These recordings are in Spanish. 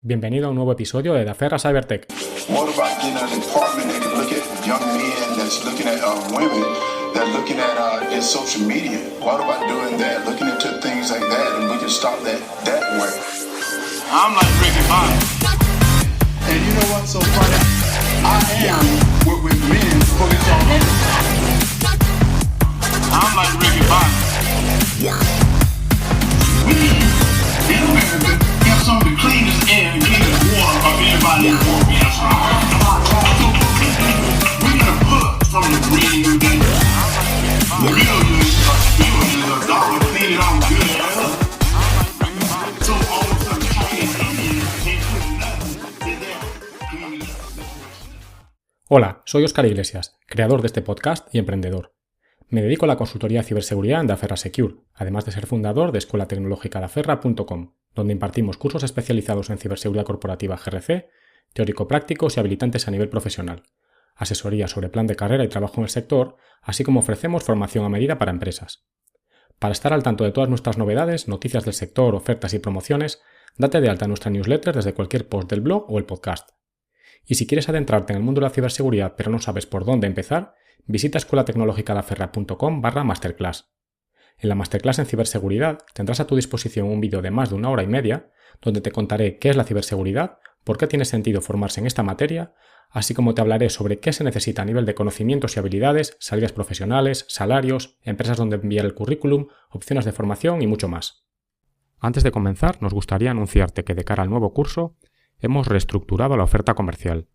Bienvenido a un nuevo episodio de Daferra Cybertech. What about getting an department that can look at young men that's looking at women that are looking at in social media? What about doing that, looking into things like that, and we can stop that way? I'm like Ricky Bobby. And you know what's so funny? I am with men police officers. I'm like Ricky Bobby. We in America have some of the cleanest air and cleanest water of anybody in the world. Yes, we're gonna put from the green millions of dollars clean it all good. So all of a sudden Chinese Indians can't put nothing in there. Hola, soy Óscar Iglesias, creador de este podcast y emprendedor. Me dedico a la consultoría de ciberseguridad en Daferra Secure, además de ser fundador de escuelatecnologicadaferra.com, donde impartimos cursos especializados en ciberseguridad corporativa GRC, teórico-prácticos y habilitantes a nivel profesional, asesoría sobre plan de carrera y trabajo en el sector, así como ofrecemos formación a medida para empresas. Para estar al tanto de todas nuestras novedades, noticias del sector, ofertas y promociones, date de alta en nuestra newsletter desde cualquier post del blog o el podcast. Y si quieres adentrarte en el mundo de la ciberseguridad pero no sabes por dónde empezar, visita escuelatecnologicadaferra.com/masterclass. En la masterclass en ciberseguridad tendrás a tu disposición un vídeo de más de 1 hora y media donde te contaré qué es la ciberseguridad, por qué tiene sentido formarse en esta materia, así como te hablaré sobre qué se necesita a nivel de conocimientos y habilidades, salidas profesionales, salarios, empresas donde enviar el currículum, opciones de formación y mucho más. Antes de comenzar, nos gustaría anunciarte que de cara al nuevo curso hemos reestructurado la oferta comercial.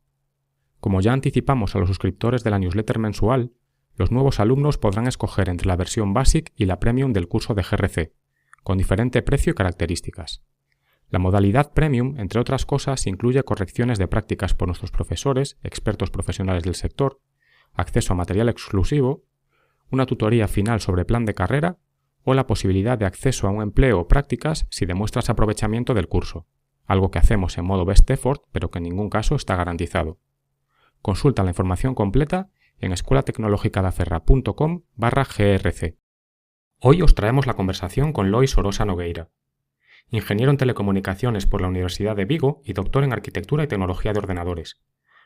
Como ya anticipamos a los suscriptores de la newsletter mensual, los nuevos alumnos podrán escoger entre la versión Basic y la Premium del curso de GRC, con diferente precio y características. La modalidad Premium, entre otras cosas, incluye correcciones de prácticas por nuestros profesores, expertos profesionales del sector, acceso a material exclusivo, una tutoría final sobre plan de carrera o la posibilidad de acceso a un empleo o prácticas si demuestras aprovechamiento del curso, algo que hacemos en modo best effort pero que en ningún caso está garantizado. Consulta la información completa en escuelatecnologicadaferra.com/grc. Hoy os traemos la conversación con Lois Orosa Nogueira, ingeniero en telecomunicaciones por la Universidad de Vigo y doctor en arquitectura y tecnología de ordenadores.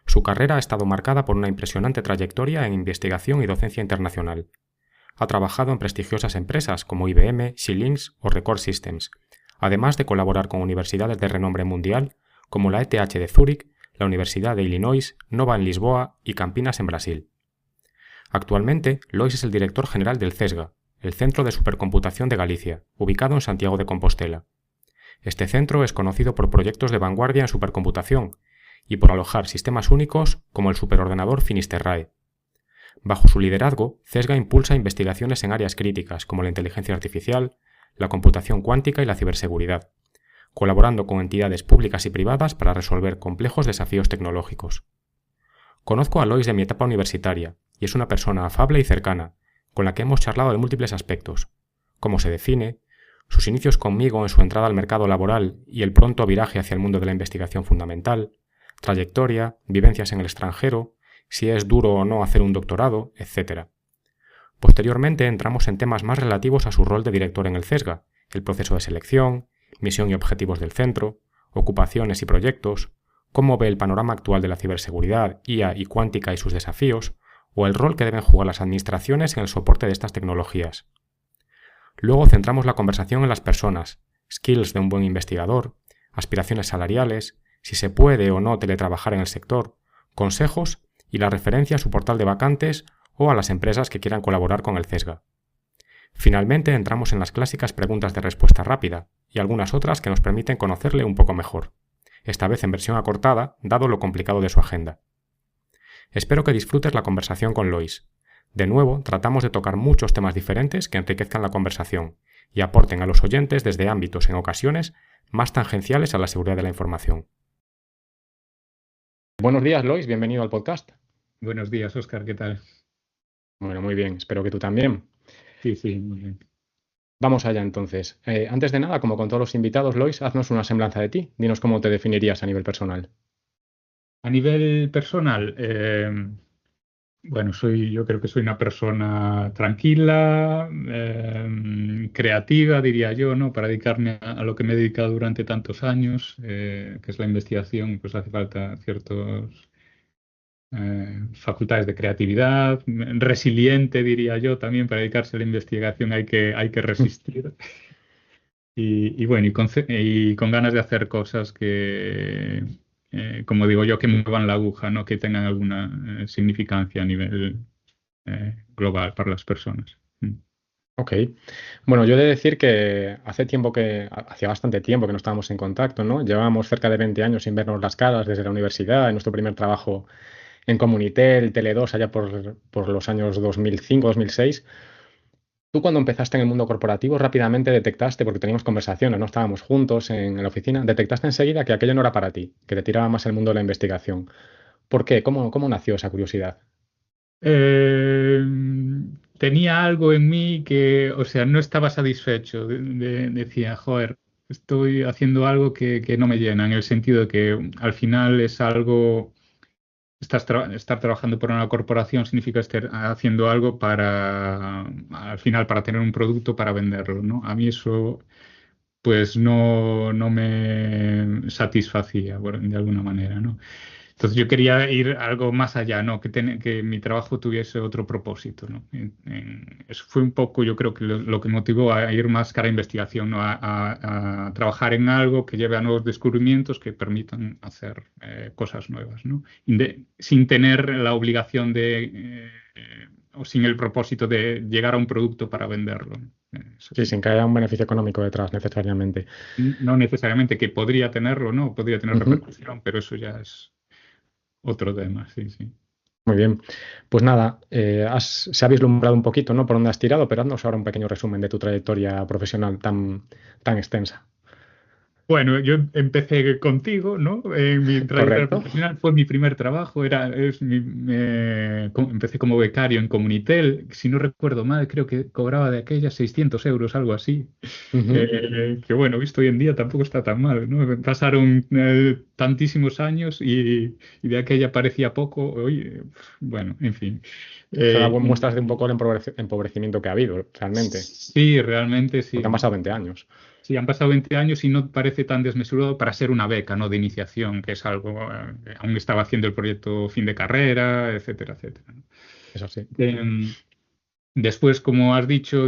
Su carrera ha estado marcada por una impresionante trayectoria en investigación y docencia internacional. Ha trabajado en prestigiosas empresas como IBM, Xilinx o Record Systems, además de colaborar con universidades de renombre mundial como la ETH de Zúrich, la Universidad de Illinois, Nova en Lisboa y Campinas en Brasil. Actualmente, Lois es el director general del CESGA, el Centro de Supercomputación de Galicia, ubicado en Santiago de Compostela. Este centro es conocido por proyectos de vanguardia en supercomputación y por alojar sistemas únicos como el superordenador Finisterrae. Bajo su liderazgo, CESGA impulsa investigaciones en áreas críticas como la inteligencia artificial, la computación cuántica y la ciberseguridad, colaborando con entidades públicas y privadas para resolver complejos desafíos tecnológicos. Conozco a Lois de mi etapa universitaria y es una persona afable y cercana, con la que hemos charlado de múltiples aspectos: cómo se define, sus inicios conmigo en su entrada al mercado laboral y el pronto viraje hacia el mundo de la investigación fundamental, trayectoria, vivencias en el extranjero, si es duro o no hacer un doctorado, etc. Posteriormente entramos en temas más relativos a su rol de director en el CESGA, el proceso de selección, misión y objetivos del centro, ocupaciones y proyectos, cómo ve el panorama actual de la ciberseguridad, IA y cuántica y sus desafíos, o el rol que deben jugar las administraciones en el soporte de estas tecnologías. Luego centramos la conversación en las personas, skills de un buen investigador, aspiraciones salariales, si se puede o no teletrabajar en el sector, consejos y la referencia a su portal de vacantes o a las empresas que quieran colaborar con el CESGA. Finalmente entramos en las clásicas preguntas de respuesta rápida y algunas otras que nos permiten conocerle un poco mejor, esta vez en versión acortada, dado lo complicado de su agenda. Espero que disfrutes la conversación con Lois. De nuevo, tratamos de tocar muchos temas diferentes que enriquezcan la conversación y aporten a los oyentes desde ámbitos, en ocasiones, más tangenciales a la seguridad de la información. Buenos días, Lois, bienvenido al podcast. Buenos días, Óscar, ¿qué tal? Bueno, muy bien, espero que tú también. Sí, muy bien. Vamos allá entonces. Antes de nada, como con todos los invitados, Lois, haznos una semblanza de ti. Dinos cómo te definirías a nivel personal. A nivel personal, Bueno, yo creo que soy una persona tranquila, creativa, diría yo, ¿no? Para dedicarme a lo que me he dedicado durante tantos años, que es la investigación, pues hace falta ciertos facultades de creatividad, resiliente, diría yo, también para dedicarse a la investigación hay que resistir. Y bueno, y con ganas de hacer cosas que, como digo yo, que muevan la aguja, ¿no? Que tengan alguna significancia a nivel global para las personas. Mm. Ok. Bueno, yo he de decir que hace tiempo hacía bastante tiempo que no estábamos en contacto, ¿no? Llevábamos cerca de 20 años sin vernos las caras desde la universidad, en nuestro primer trabajo en Comunitel, Tele2, allá por los años 2005, 2006. Tú cuando empezaste en el mundo corporativo rápidamente detectaste, porque teníamos conversaciones, no estábamos juntos en la oficina, detectaste enseguida que aquello no era para ti, que te tiraba más el mundo de la investigación. ¿Por qué? ¿Cómo nació esa curiosidad? Eh, Tenía algo en mí que, o sea, no estaba satisfecho. Decía, joder, estoy haciendo algo que no me llena, en el sentido de que al final es algo. Estar trabajando por una corporación significa estar haciendo algo para, al final, para tener un producto para venderlo, ¿no? A mí eso, pues, no me satisfacía, bueno, de alguna manera, ¿no? Entonces yo quería ir algo más allá, ¿no? Que mi trabajo tuviese otro propósito, ¿no? Eso fue un poco, yo creo que lo que motivó a ir más cara a investigación, ¿no? A trabajar en algo que lleve a nuevos descubrimientos que permitan hacer cosas nuevas, ¿no? Sin tener la obligación o sin el propósito de llegar a un producto para venderlo, ¿no? Eso Sí, sí. sin que haya un beneficio económico detrás necesariamente. No necesariamente que podría tenerlo, ¿no? Podría tener Ujú. repercusión, pero eso ya es otro tema, sí, sí. Muy bien. Pues nada, se ha vislumbrado un poquito, ¿no? Por dónde has tirado, pero haznos ahora un pequeño resumen de tu trayectoria profesional tan extensa. Bueno, yo empecé contigo, ¿no? Mi trayectoria ¿Correcto? profesional fue mi primer trabajo, empecé como becario en Comunitel, si no recuerdo mal, creo que cobraba de aquella 600 euros, algo así. Ujú. Que bueno, visto hoy en día tampoco está tan mal, ¿no? Pasaron tantísimos años y de aquella parecía poco, oye, bueno, en fin. Eso da Eh, muestras de un poco el empobrecimiento que ha habido, realmente, sí, realmente porque sí, han ¿no? pasado 20 años. Sí, han pasado 20 años y no parece tan desmesurado para ser una beca, ¿no? De iniciación, que es algo, aún estaba haciendo el proyecto fin de carrera, etcétera, etcétera, ¿no? Eso sí. Em, Después, como has dicho,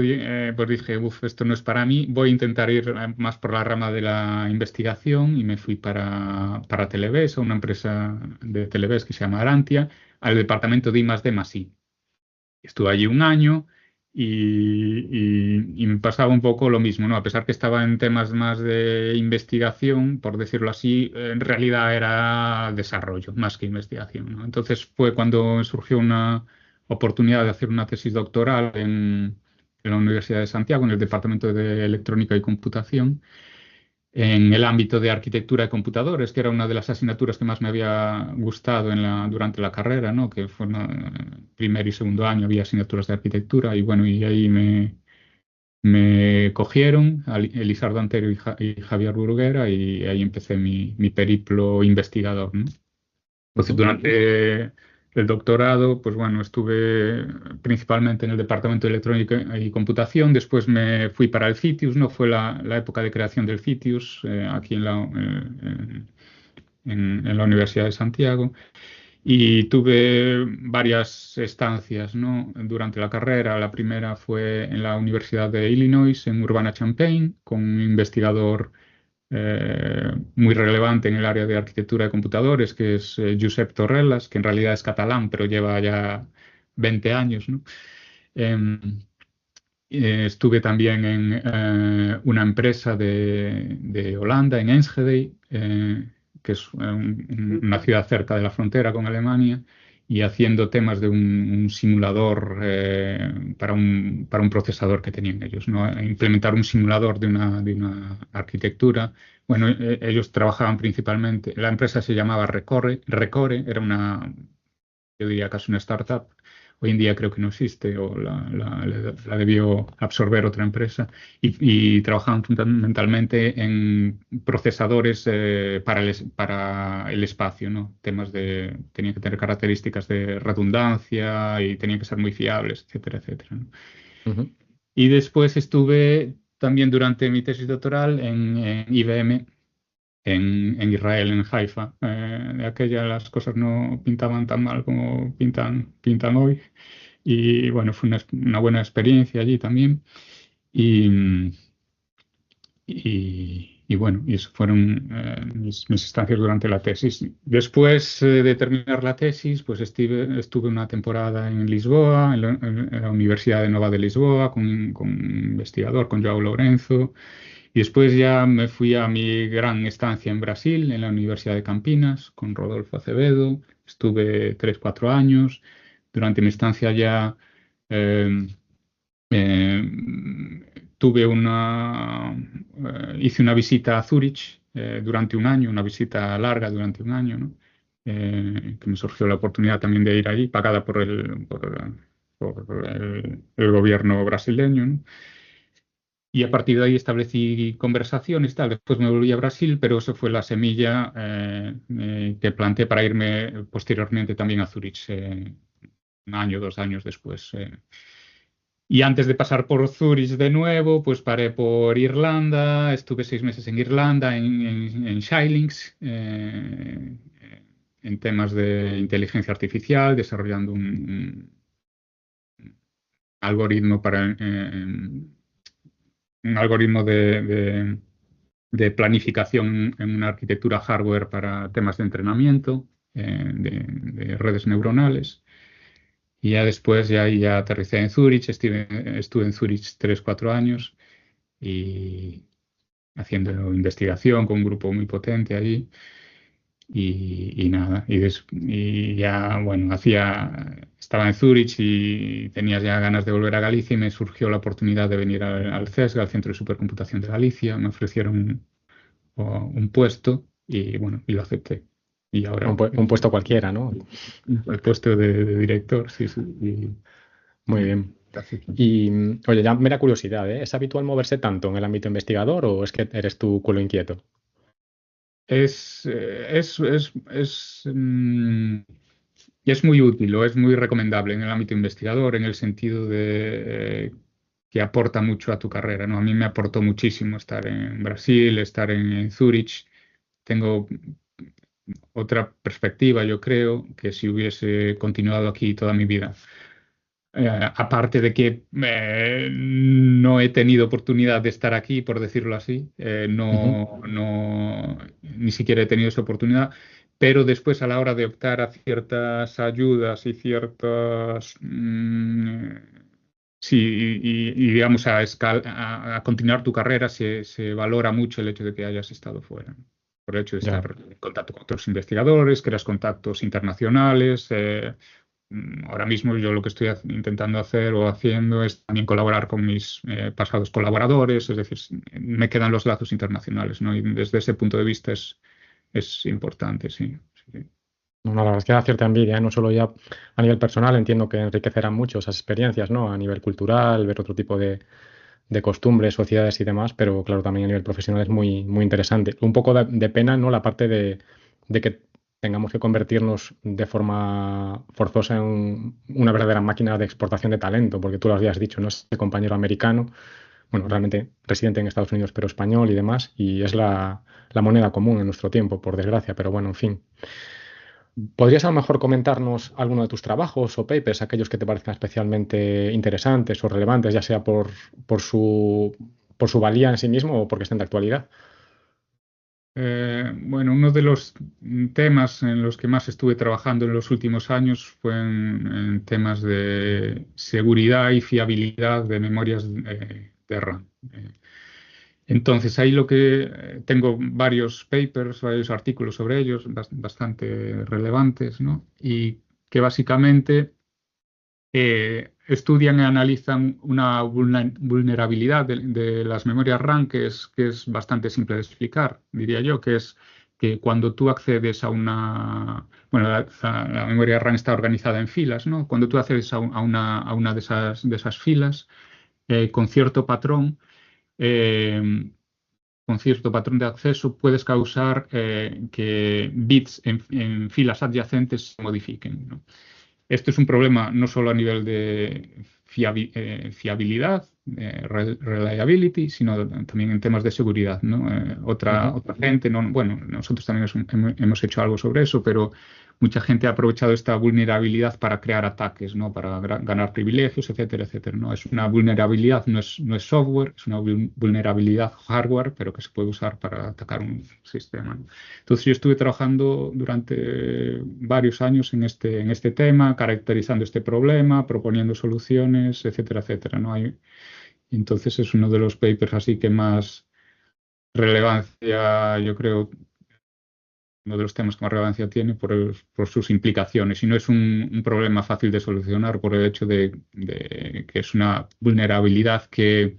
pues dije, uff, esto no es para mí, voy a intentar ir más por la rama de la investigación y me fui para Televes, a una empresa de Televes que se llama Arantia, al departamento de I+D+I. Estuve allí un año y me pasaba un poco lo mismo, ¿no? A pesar que estaba en temas más de investigación, por decirlo así, en realidad era desarrollo más que investigación, ¿no? Entonces fue cuando surgió una oportunidad de hacer una tesis doctoral en la Universidad de Santiago, en el Departamento de Electrónica y Computación en el ámbito de arquitectura de computadores, que era una de las asignaturas que más me había gustado durante la carrera, ¿no? Que fue primer y segundo año había asignaturas de arquitectura y bueno, y ahí me cogieron, Elisardo Antero y Javier Burguera, y ahí empecé mi periplo investigador, ¿no? Entonces, Ujú. durante el doctorado, pues bueno, estuve principalmente en el departamento de electrónica y computación. Después me fui para el CITIUS, ¿no? Fue la época de creación del CITIUS aquí en la Universidad de Santiago. Y tuve varias estancias, ¿no? Durante la carrera. La primera fue en la Universidad de Illinois, en Urbana-Champaign, con un investigador muy relevante en el área de arquitectura de computadores, que es Josep Torrellas, que en realidad es catalán, pero lleva ya 20 años, ¿no? Em, Estuve también en una empresa de Holanda, en Enschede, que es una ciudad cerca de la frontera con Alemania, y haciendo temas de un simulador para un procesador que tenían ellos, ¿no? Implementar un simulador de una arquitectura. Bueno, ellos trabajaban principalmente, la empresa se llamaba Recore, era yo diría casi una startup, Hoy en día creo que no existe o la debió absorber otra empresa y trabajaban fundamentalmente en procesadores para el espacio, ¿no? Tenían que tener características de redundancia y tenían que ser muy fiables, etcétera, etcétera, ¿no? Ujú. Y después estuve también durante mi tesis doctoral en IBM, en Israel, en Haifa. De aquella las cosas no pintaban tan mal como pintan hoy. Y bueno, fue una buena experiencia allí también. Y, y bueno, y eso fueron mis estancias durante la tesis. Después de terminar la tesis, pues estuve una temporada en Lisboa, en la Universidad de Nova de Lisboa, con un investigador, con João Lourenço. Y después ya me fui a mi gran estancia en Brasil, en la Universidad de Campinas, con Rodolfo Acevedo. Estuve 3, 4 años. Durante mi estancia ya eh, eh, hice una visita a Zúrich durante un año, una visita larga durante un año, ¿no? Que me surgió la oportunidad también de ir allí, pagada por el gobierno brasileño, ¿no? Y a partir de ahí establecí conversaciones, tal. Después me volví a Brasil, pero eso fue la semilla que planté para irme posteriormente también a Zúrich, un año, 2 años después. Y antes de pasar por Zúrich de nuevo, pues paré por Irlanda, estuve 6 meses en Irlanda, en Xilinx, en temas de inteligencia artificial, desarrollando un algoritmo un algoritmo de planificación en una arquitectura hardware para temas de entrenamiento de redes neuronales. Y ya después ya aterricé en Zúrich, estuve en Zúrich 3, 4 años y haciendo investigación con un grupo muy potente allí. Y nada, y ya, bueno, estaba en Zúrich y tenía ya ganas de volver a Galicia y me surgió la oportunidad de venir al CESGA, al Centro de Supercomputación de Galicia. Me ofrecieron un puesto y bueno, y lo acepté. Y ahora Un puesto cualquiera, ¿no? el puesto de director, sí, sí. Muy bien. Y oye, ya mera curiosidad, ¿eh? ¿Es habitual moverse tanto en el ámbito investigador o es que eres tú culo inquieto? Es muy útil o es muy recomendable en el ámbito investigador en el sentido de que aporta mucho a tu carrera, ¿no? A mí me aportó muchísimo estar en Brasil, estar en Zúrich. Tengo otra perspectiva, yo creo, que si hubiese continuado aquí toda mi vida. Aparte de que no he tenido oportunidad de estar aquí, por decirlo así, Ujú. ni siquiera he tenido esa oportunidad, pero después a la hora de optar a ciertas ayudas y sí, y digamos a continuar tu carrera, se valora mucho el hecho de que hayas estado fuera, ¿no? Por el hecho de Ya. estar en contacto con otros investigadores, creas contactos internacionales. Ahora mismo yo lo que estoy intentando hacer o haciendo es también colaborar con mis pasados colaboradores, es decir, me quedan los lazos internacionales, ¿no? Y desde ese punto de vista es importante, sí. Sí. No, la verdad es que da cierta envidia, ¿eh? No solo ya a nivel personal, entiendo que enriquecerán mucho esas experiencias, ¿no? A nivel cultural, ver otro tipo de costumbres, sociedades y demás, pero claro, también a nivel profesional es muy, muy interesante. Un poco de pena, ¿no? La parte de que tengamos que convertirnos de forma forzosa en una verdadera máquina de exportación de talento, porque tú lo habías dicho, ¿no? Ese compañero americano, bueno, realmente residente en Estados Unidos, pero español y demás, y es la moneda común en nuestro tiempo, por desgracia, pero bueno, en fin. ¿Podrías a lo mejor comentarnos alguno de tus trabajos o papers, aquellos que te parezcan especialmente interesantes o relevantes, ya sea por por su valía en sí mismo o porque estén de actualidad? Bueno, uno de los temas en los que más estuve trabajando en los últimos años fue en temas de seguridad y fiabilidad de memorias de RAM. Entonces, ahí tengo varios papers, varios artículos sobre ellos, bastante relevantes, ¿no? Y que básicamente estudian y analizan una vulnerabilidad de las memorias RAM que es bastante simple de explicar, diría yo, que es que cuando tú accedes a una, bueno, la memoria RAM está organizada en filas, ¿no? Cuando tú accedes a una de esas filas con cierto patrón, eh, con cierto patrón de acceso, puedes causar que bits en filas adyacentes se modifiquen, ¿no? Esto es un problema no solo a nivel de fiabilidad, reliability, sino también en temas de seguridad, ¿no? Ujú. Otra gente, no, bueno, nosotros también hemos hecho algo sobre eso, pero mucha gente ha aprovechado esta vulnerabilidad para crear ataques, ¿no? Para ganar privilegios, etcétera, etcétera, ¿no? Es una vulnerabilidad, no es software, es una vulnerabilidad hardware, pero que se puede usar para atacar un sistema, ¿no? Entonces yo estuve trabajando durante varios años en este tema, caracterizando este problema, proponiendo soluciones, etcétera, etcétera, ¿no? Entonces es uno de los papers así que más relevancia, yo creo, uno de los temas que más relevancia tiene por sus implicaciones. Y no es un problema fácil de solucionar por el hecho de que es una vulnerabilidad que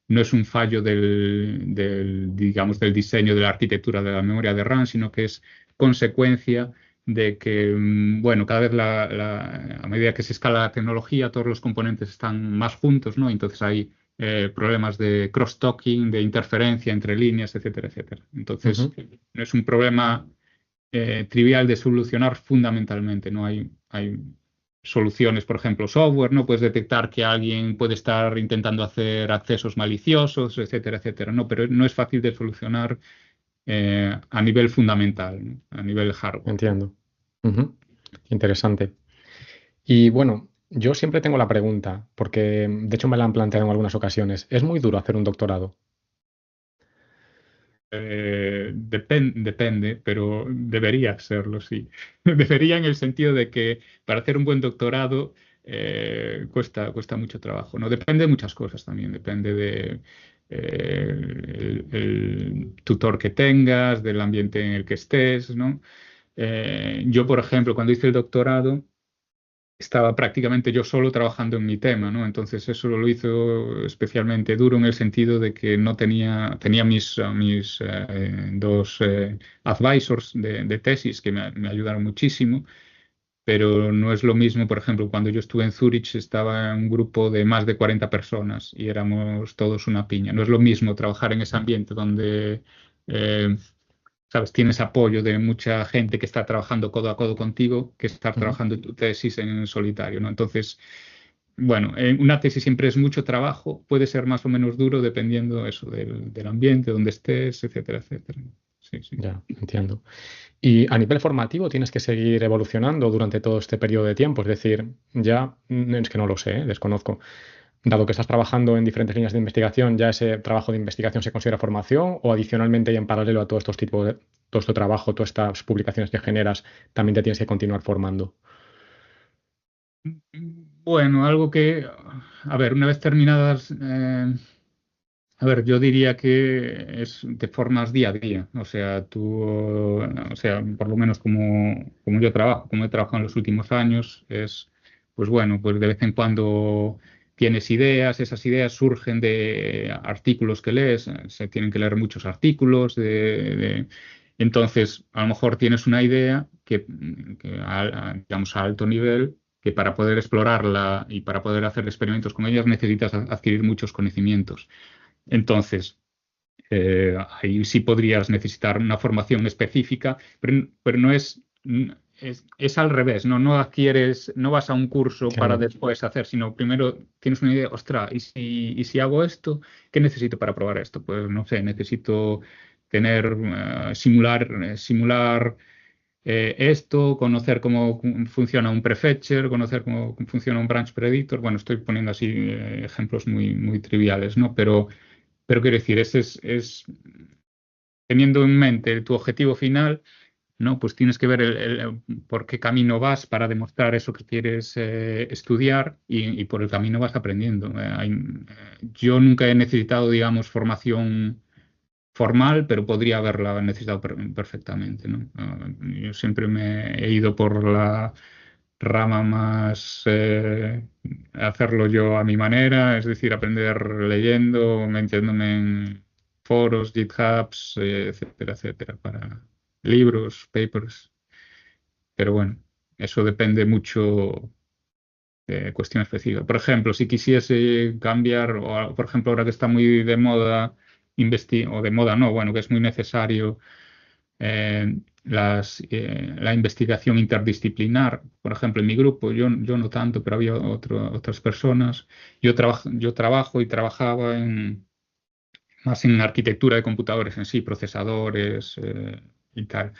no es un fallo digamos, del diseño de la arquitectura de la memoria de RAM, sino que es consecuencia de que, bueno, cada vez a medida que se escala la tecnología, todos los componentes están más juntos, ¿no? Entonces hay problemas de cross-talking, de interferencia entre líneas, etcétera, etcétera. Entonces, Ujú. no es un problema trivial de solucionar fundamentalmente, ¿no? Hay soluciones, por ejemplo, software, ¿no? Puedes detectar que alguien puede estar intentando hacer accesos maliciosos, etcétera, etcétera, ¿no? Pero no es fácil de solucionar a nivel fundamental, ¿no? A nivel hardware. Entiendo. Ujú. Interesante. Y bueno, yo siempre tengo la pregunta, porque de hecho me la han planteado en algunas ocasiones. ¿Es muy duro hacer un doctorado? Depende, pero debería serlo, sí. Debería en el sentido de que para hacer un buen doctorado cuesta mucho trabajo, ¿no? Depende de muchas cosas también, depende de el tutor que tengas, del ambiente en el que estés, ¿no? Yo, por ejemplo, cuando hice el doctorado, estaba prácticamente yo solo trabajando en mi tema, ¿no? Entonces eso lo hizo especialmente duro en el sentido de que no tenía mis dos advisors de tesis que me ayudaron muchísimo, pero no es lo mismo, por ejemplo, cuando yo estuve en Zurich estaba en un grupo de más de 40 personas y éramos todos una piña. No es lo mismo trabajar en ese ambiente donde eh, ¿sabes? Tienes apoyo de mucha gente que está trabajando codo a codo contigo, que estar Ujú. trabajando en tu tesis en solitario, ¿no? Entonces, bueno, una tesis siempre es mucho trabajo, puede ser más o menos duro dependiendo eso del ambiente, donde estés, etcétera, etcétera. Sí, sí. Ya, entiendo. Y a nivel formativo tienes que seguir evolucionando durante todo este periodo de tiempo. Es decir, ya es que no lo sé, desconozco. Dado que estás trabajando en diferentes líneas de investigación, ¿ya ese trabajo de investigación se considera formación? ¿O adicionalmente y en paralelo a todos estos tipos de, todo este trabajo, todas estas publicaciones que generas, también te tienes que continuar formando? Bueno, algo que, a ver, una vez terminadas, a ver, yo diría que te formas día a día. O sea, o sea, por lo menos como yo trabajo, como he trabajado en los últimos años, pues bueno, pues de vez en cuando tienes ideas, esas ideas surgen de artículos que lees, se tienen que leer muchos artículos, entonces a lo mejor tienes una idea digamos, a alto nivel, que para poder explorarla y para poder hacer experimentos con ellas necesitas adquirir muchos conocimientos. Entonces, ahí sí podrías necesitar una formación específica, pero no es al revés, ¿no? No adquieres, no vas a un curso para Entiendo. después hacer, sino primero tienes una idea, ostras, y si hago esto, ¿qué necesito para probar esto? Pues no sé, necesito simular esto, conocer cómo funciona un prefetcher, conocer cómo funciona un branch predictor. Bueno, estoy poniendo así ejemplos muy triviales, ¿no? Pero quiero decir, teniendo en mente tu objetivo final, ¿no? Pues tienes que ver por qué camino vas para demostrar eso que quieres estudiar y por el camino vas aprendiendo. Yo nunca he necesitado, digamos, formación formal, pero podría haberla necesitado perfectamente, ¿no? Yo siempre me he ido por la rama más hacerlo yo a mi manera, es decir, aprender leyendo, metiéndome en foros, GitHubs, etcétera, etcétera, para libros, papers, pero bueno, eso depende mucho de cuestión específica. Por ejemplo, si quisiese cambiar, o por ejemplo, ahora que está muy de moda, o de moda no, bueno, que es muy necesario la investigación interdisciplinar. Por ejemplo, en mi grupo, yo no tanto, pero había otras personas. Yo trabajo y trabajaba más en arquitectura de computadores en sí, procesadores y tal.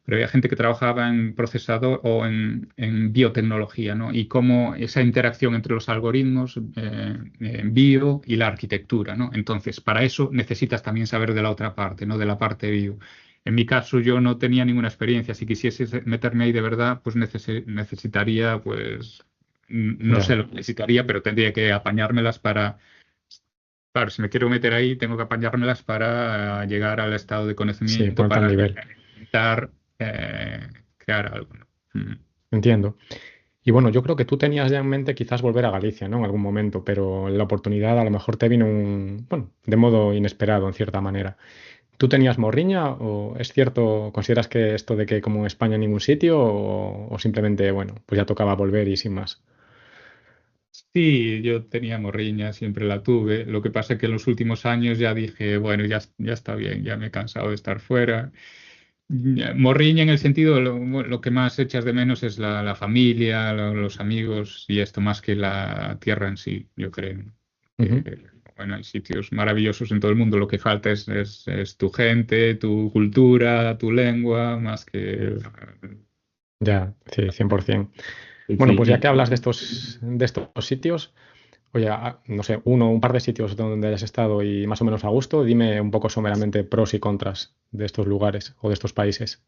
Pero había gente que trabajaba en procesador o en biotecnología, ¿no? Y cómo esa interacción entre los algoritmos en bio y la arquitectura, ¿no? Entonces, para eso necesitas también saber de la otra parte, ¿no? De la parte bio. En mi caso, yo no tenía ninguna experiencia. Si quisiese meterme ahí de verdad, pues necesitaría, pues, no sé Ya, lo que necesitaría, pero tendría que apañármelas para. Claro, si me quiero meter ahí, tengo que apañármelas para llegar al estado de sí, conocimiento, ponerte al para nivel. intentar crear algo, ¿no? Entiendo. Y bueno, yo creo que tú tenías ya en mente quizás volver a Galicia, ¿no? En algún momento, pero la oportunidad a lo mejor te vino bueno, de modo inesperado, en cierta manera. ¿Tú tenías morriña o es cierto, consideras que esto de que como en España en ningún sitio o simplemente, bueno, pues ya tocaba volver y sin más? Sí, yo tenía morriña, siempre la tuve. Lo que pasa es que en los últimos años ya dije, bueno, ya está bien, ya me he cansado de estar fuera. Morriña en el sentido, lo que más echas de menos es la familia, los amigos y esto más que la tierra en sí, yo creo. Ujú. Bueno, hay sitios maravillosos en todo el mundo, lo que falta es tu gente, tu cultura, tu lengua, más que. Ya, sí, 100%. Sí, Bueno, pues ya sí. que hablas de estos sitios, oye, no sé, un par de sitios donde hayas estado y más o menos a gusto, dime un poco someramente pros y contras de estos lugares o de estos países.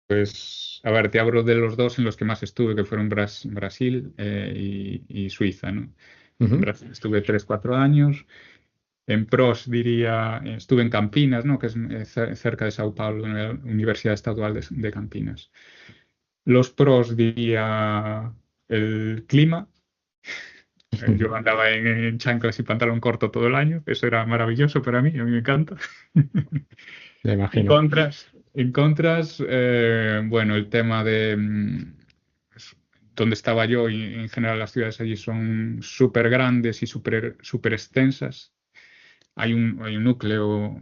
Pues, a ver, te hablo de los dos en los que más estuve, que fueron Brasil y Suiza, ¿no? En Ujú. Brasil estuve 3, 4 años. En pros diría, estuve en Campinas, ¿no? Que es cerca de Sao Paulo, en la Universidad Estadual de Campinas. Los pros diría el clima. Yo andaba en chanclas y pantalón corto todo el año. Eso era maravilloso para mí, a mí me encanta. Me En imagino. contras, bueno, el tema de donde estaba yo y en general las ciudades allí son súper grandes y súper extensas. Hay un núcleo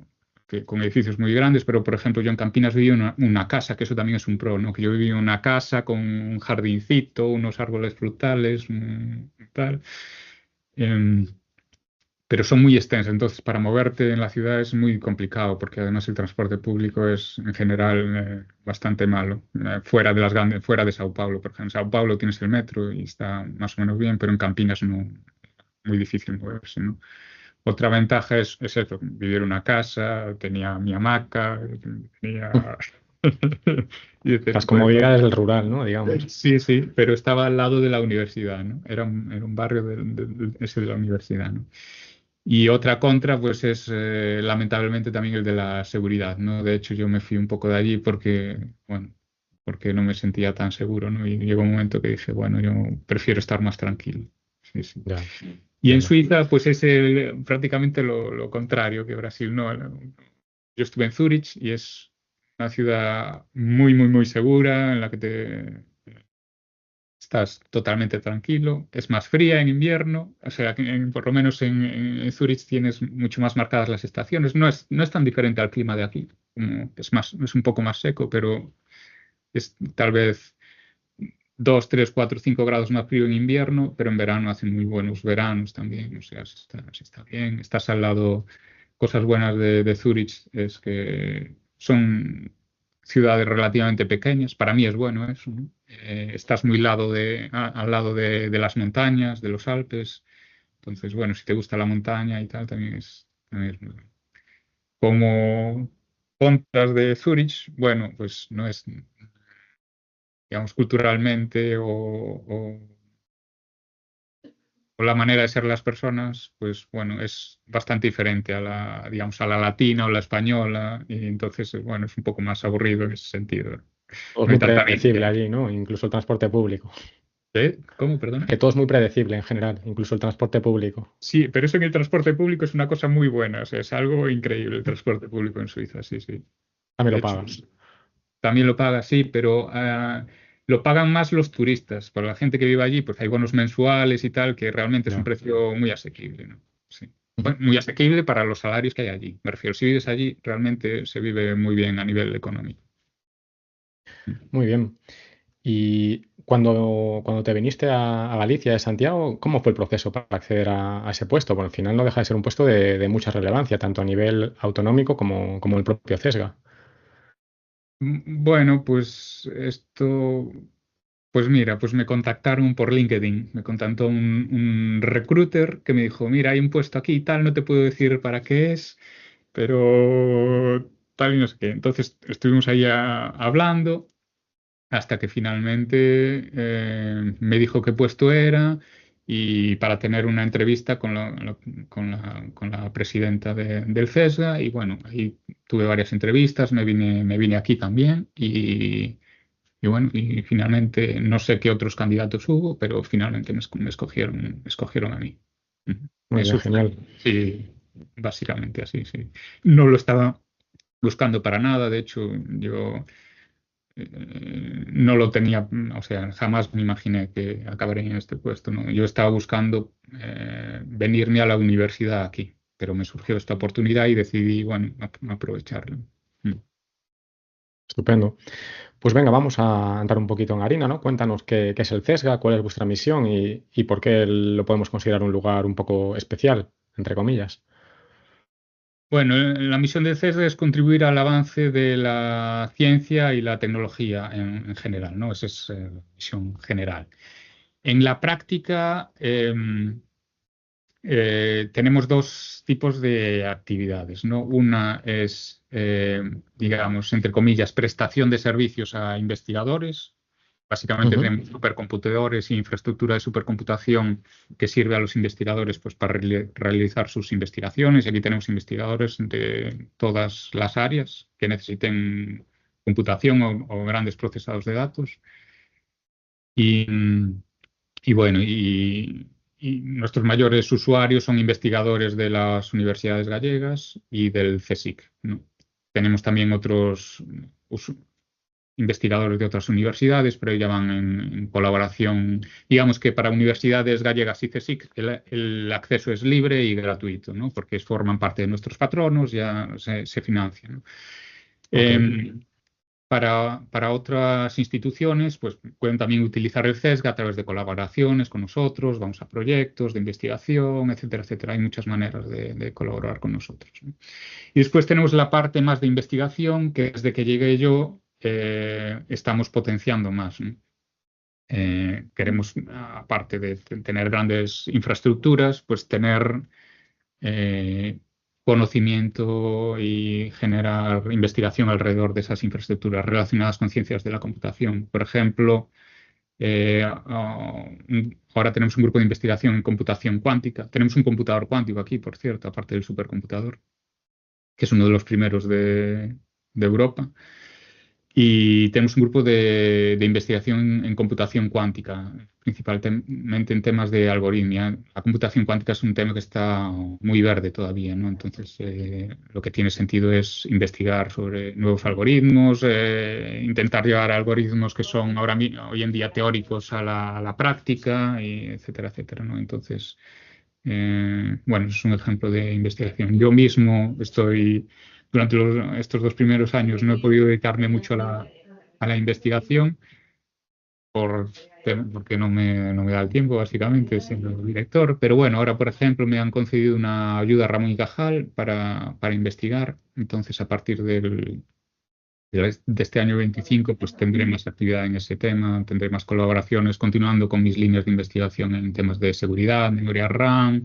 con edificios muy grandes, pero por ejemplo yo en Campinas viví en una casa, que eso también es un pro, ¿no? Que yo viví en una casa con un jardincito, unos árboles frutales, tal. Em, pero son muy extensas, entonces para moverte en la ciudad es muy complicado, porque además el transporte público es en general bastante malo, fuera de las grandes, fuera de Sao Paulo, por ejemplo. En Sao Paulo tienes el metro y está más o menos bien, pero en Campinas no, muy difícil moverse, ¿no? Otra ventaja es eso, vivir en una casa, tenía mi hamaca, tenía. Y Las decir, pues, comodidades del rural, ¿no? Digamos. sí, sí, pero estaba al lado de la universidad, ¿no? Era un barrio ese de la universidad, ¿no? Y otra contra, pues es lamentablemente también el de la seguridad, ¿no? De hecho, yo me fui un poco de allí porque, bueno, porque no me sentía tan seguro, ¿no? Y llegó un momento que dije, bueno, yo prefiero estar más tranquilo. Sí, sí. Ya, Y en entiendo. Suiza, pues es prácticamente lo contrario que Brasil, ¿no? Yo estuve en Zúrich y es una ciudad muy, muy, muy segura en la que estás totalmente tranquilo. Es más fría en invierno, o sea, que por lo menos en Zúrich tienes mucho más marcadas las estaciones. No es tan diferente al clima de aquí. Es un poco más seco, pero es tal vez 2, 3, 4, 5 grados más frío en invierno, pero en verano hacen muy buenos veranos también. O sea, se está bien. Estás al lado. Cosas buenas de Zúrich es que son ciudades relativamente pequeñas. Para mí es bueno eso, ¿no? Estás muy al lado de las montañas, de los Alpes. Entonces, bueno, si te gusta la montaña y tal, también es muy bueno. Como contras de Zúrich, bueno, pues no es, digamos, culturalmente o la manera de ser las personas, pues bueno, es bastante diferente digamos, a la latina o la española, y entonces, bueno, es un poco más aburrido en ese sentido. Todo es No hay muy tanta predecible vida. allí, ¿no? Incluso el transporte público. ¿Cómo, perdona? Que todo es muy predecible en general, incluso el transporte público. Sí, pero eso en el transporte público es una cosa muy buena, o sea, es algo increíble el transporte público en Suiza, sí, sí. También De lo hecho, pagas. también lo paga, sí, pero lo pagan más los turistas. Para la gente que vive allí, pues hay bonos mensuales y tal, que realmente es un Ya. precio muy asequible, ¿no? Sí. Bueno, muy asequible para los salarios que hay allí. Me refiero, si vives allí, realmente se vive muy bien a nivel económico. Muy bien. Y cuando te viniste a Galicia de Santiago, ¿cómo fue el proceso para acceder a ese puesto? Porque al final no deja de ser un puesto de mucha relevancia, tanto a nivel autonómico como el propio CESGA. Bueno, pues esto, pues mira, pues me contactaron por LinkedIn. Me contactó un recruiter que me dijo, mira, hay un puesto aquí y tal, no te puedo decir para qué es, pero tal y no sé qué. Entonces estuvimos ahí hablando hasta que finalmente me dijo qué puesto era y para tener una entrevista con la presidenta del CESGA y bueno, ahí tuve varias entrevistas, me vine aquí también y bueno, y finalmente no sé qué otros candidatos hubo, pero finalmente me escogieron a mí. Ujú. Muy bien, Eso fue, genial. sí, básicamente así, sí. No lo estaba buscando para nada, de hecho, yo no lo tenía, o sea, jamás me imaginé que acabaría en este puesto, ¿no? Yo estaba buscando venirme a la universidad aquí, pero me surgió esta oportunidad y decidí, bueno, aprovecharla. Mm. Estupendo. Pues venga, vamos a entrar un poquito en harina, ¿no? Cuéntanos qué es el CESGA, cuál es vuestra misión y por qué lo podemos considerar un lugar un poco especial, entre comillas. Bueno, la misión del CESD es contribuir al avance de la ciencia y la tecnología en general, ¿no? Esa es la misión general. En la práctica, tenemos dos tipos de actividades, ¿no? Una es, digamos, entre comillas, prestación de servicios a investigadores. Básicamente Ujú. tenemos supercomputadores y infraestructura de supercomputación que sirve a los investigadores pues, para realizar sus investigaciones. Y aquí tenemos investigadores de todas las áreas que necesiten computación o grandes procesados de datos. Y, y bueno, y nuestros mayores usuarios son investigadores de las universidades gallegas y del CSIC, ¿no? Tenemos también otros investigadores de otras universidades, pero ya van en colaboración. Digamos que para universidades gallegas y CSIC el acceso es libre y gratuito, ¿no? Porque forman parte de nuestros patronos, ya se financian, ¿no? Ok. Em, para otras instituciones, pues pueden también utilizar el CESGA a través de colaboraciones con nosotros, vamos a proyectos de investigación, etcétera, etcétera. Hay muchas maneras de colaborar con nosotros, ¿no? Y después tenemos la parte más de investigación, que desde que llegué yo estamos potenciando más, ¿no? Queremos, aparte de tener grandes infraestructuras, pues tener eh, conocimiento y generar investigación alrededor de esas infraestructuras relacionadas con ciencias de la computación. Por ejemplo, ahora tenemos un grupo de investigación en computación cuántica. Tenemos un computador cuántico aquí, por cierto, aparte del supercomputador, que es uno de los primeros de Europa. Y tenemos un grupo de investigación en computación cuántica, principalmente en temas de algoritmia. La computación cuántica es un tema que está muy verde todavía, ¿no? Entonces, lo que tiene sentido es investigar sobre nuevos algoritmos, intentar llevar algoritmos que son hoy en día teóricos a la práctica, y etcétera, etcétera, ¿no? Entonces, bueno, es un ejemplo de investigación. Yo mismo durante estos dos primeros años no he podido dedicarme mucho a la investigación porque no me da el tiempo, básicamente, siendo director. Pero bueno, ahora, por ejemplo, me han concedido una ayuda Ramón y Cajal para investigar. Entonces, a partir de este año 25, pues tendré más actividad en ese tema, tendré más colaboraciones, continuando con mis líneas de investigación en temas de seguridad, memoria RAM,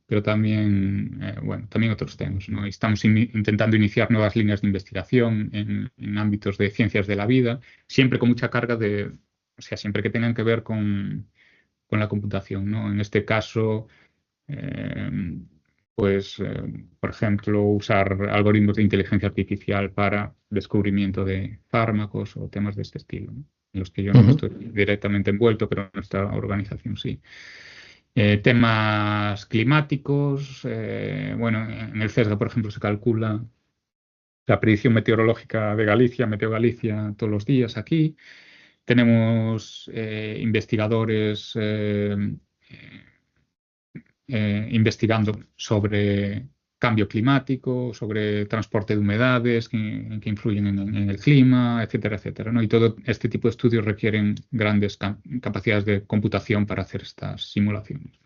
pero también, bueno, también otros temas, ¿no? Estamos intentando iniciar nuevas líneas de investigación en ámbitos de ciencias de la vida, siempre con mucha carga o sea, siempre que tengan que ver con la computación, ¿no? En este caso, eh, pues, por ejemplo, usar algoritmos de inteligencia artificial para descubrimiento de fármacos o temas de este estilo, ¿no? En los que yo no Ujú. estoy directamente envuelto, pero nuestra organización sí. Temas climáticos, bueno, en el CESGA, por ejemplo, se la predicción meteorológica de Galicia, Meteo Galicia, todos los días aquí. Tenemos investigadores investigando sobre cambio climático, sobre transporte de humedades que influyen en el clima, etcétera, etcétera, ¿no? Y todo este tipo de estudios requieren grandes capacidades de computación para hacer estas simulaciones.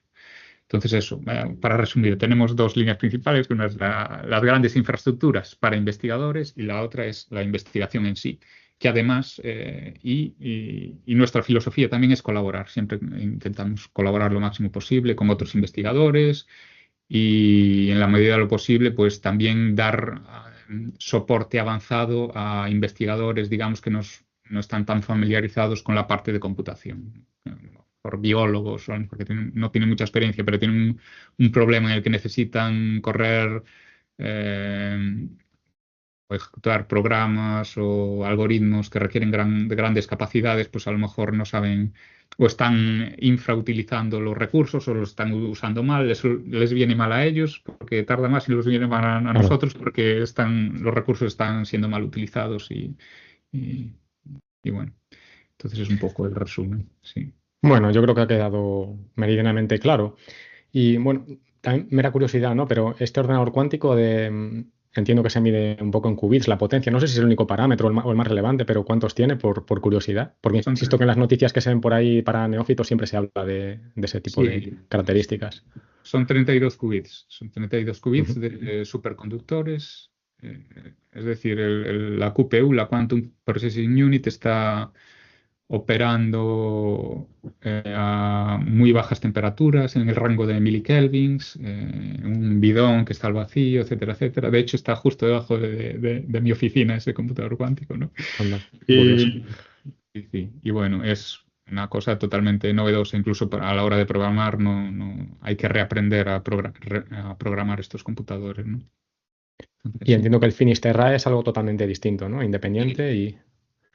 Entonces, eso, para resumir, tenemos dos líneas principales. Una es las grandes infraestructuras para investigadores y la otra es la investigación en sí, que además, y nuestra filosofía también es colaborar. Siempre intentamos colaborar lo máximo posible con otros investigadores y en la medida de lo posible, pues también dar soporte avanzado a investigadores, digamos, que no están tan familiarizados con la parte de computación. Por biólogos, porque no tienen mucha experiencia, pero tienen un problema en el que necesitan correr o ejecutar programas o algoritmos que requieren de grandes capacidades, pues a lo mejor no saben o están infrautilizando los recursos o los están usando mal, les viene mal a ellos porque tarda más y nos viene mal a Claro. nosotros porque los recursos están siendo mal utilizados y bueno, entonces es un poco el resumen, sí. Bueno, yo creo que ha quedado meridianamente claro. Y bueno, también mera curiosidad, ¿no? Pero este ordenador cuántico entiendo que se mide un poco en qubits la potencia. No sé si es el único parámetro o el más relevante, pero ¿cuántos tiene por curiosidad? Porque Son insisto que en las noticias que se ven por ahí para neófitos siempre se habla de ese tipo de Sí, características. son 32 qubits. Son 32 qubits Ujú. de superconductores. Es decir, la QPU, la Quantum Processing Unit, está operando a muy bajas temperaturas, en el rango de milikelvins, un bidón que está al vacío, etcétera, etcétera. De hecho, está justo debajo de mi oficina ese computador cuántico, ¿no? Anda, curioso. Y, y bueno, es una cosa totalmente novedosa, incluso a la hora de programar, hay que reaprender a programar estos computadores, ¿no? Entonces, Y sí. entiendo que el Finisterrae es algo totalmente distinto, ¿no? Independiente y...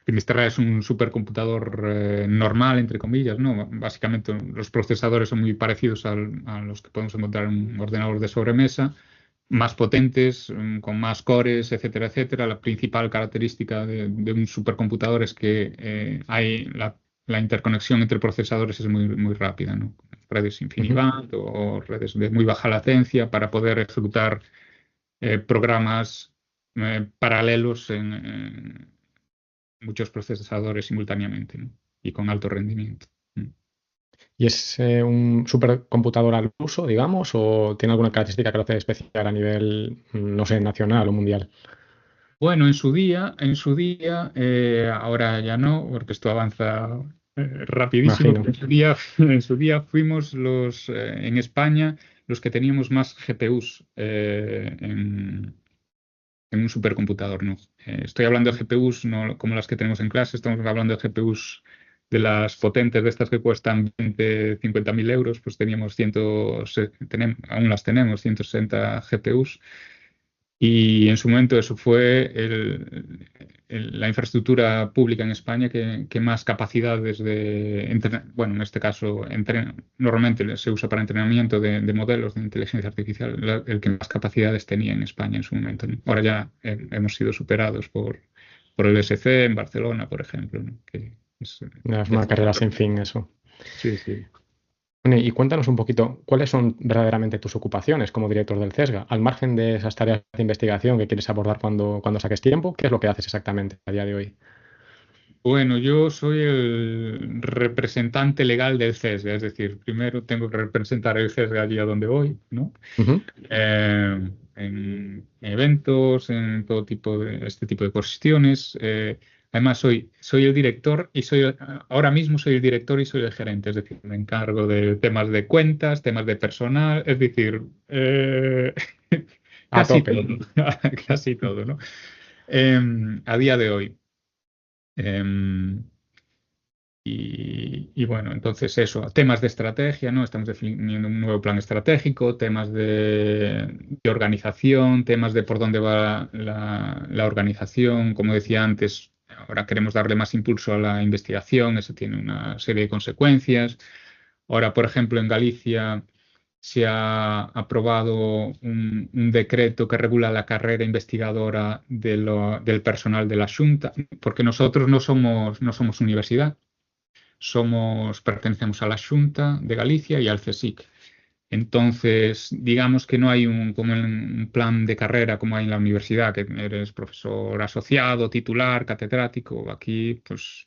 Finisterrae es un supercomputador normal, entre comillas, ¿no? Básicamente los procesadores son muy parecidos a los que podemos encontrar en un ordenador de sobremesa, más potentes, con más cores, etcétera, etcétera. La principal característica de un supercomputador es que la interconexión entre procesadores es muy, muy rápida, ¿no? Redes Ujú. InfiniBand o redes de muy baja latencia para poder ejecutar programas paralelos en muchos procesadores simultáneamente, ¿no? Y con alto rendimiento. Mm. ¿Y es un supercomputador al uso, digamos, o tiene alguna característica que lo hace especial a nivel, no sé, nacional o mundial? Bueno, ahora ya no, porque esto avanza rapidísimo. Imagino. En su día fuimos en España los que teníamos más GPUs en un supercomputador, ¿no? Estoy hablando de GPUs no como las que tenemos en clase, estamos hablando de GPUs de las potentes, de estas que cuestan 20, 50 mil euros, pues aún las tenemos, 160 GPUs. Y en su momento eso fue la infraestructura pública en España que más capacidades bueno, en este caso, normalmente se usa para entrenamiento de modelos de inteligencia artificial, el que más capacidades tenía en España en su momento, ¿no? Ahora ya hemos sido superados por el SC en Barcelona, por ejemplo, ¿no? Que es, Es una carrera sin fin eso. sí, sí. Bueno, y cuéntanos un poquito, ¿cuáles son verdaderamente tus ocupaciones como director del CESGA? Al margen de esas tareas de investigación que quieres abordar cuando saques tiempo, ¿qué es lo que haces exactamente a día de hoy? Bueno, yo soy el representante legal del CESGA, es decir, primero tengo que representar el CESGA allí a donde voy, ¿no? Ujú. En eventos, en todo este tipo de cuestiones. Además, soy el director y ahora mismo soy el director y soy el gerente, es decir, me encargo de temas de cuentas, temas de personal, es decir, A casi tope. todo, casi todo, ¿no? A día de hoy. Em, y bueno, entonces eso, temas de estrategia, ¿no? Estamos definiendo un nuevo plan estratégico, temas de organización, temas de por dónde va la organización. Como decía antes, ahora queremos darle más impulso a la investigación, eso tiene una serie de consecuencias. Ahora, por ejemplo, en Galicia se ha aprobado un decreto que regula la carrera investigadora del personal de la Xunta, porque nosotros no somos universidad, pertenecemos a la Xunta de Galicia y al CSIC. Entonces, digamos que no hay como un plan de carrera como hay en la universidad, que eres profesor asociado, titular, catedrático. Aquí, pues,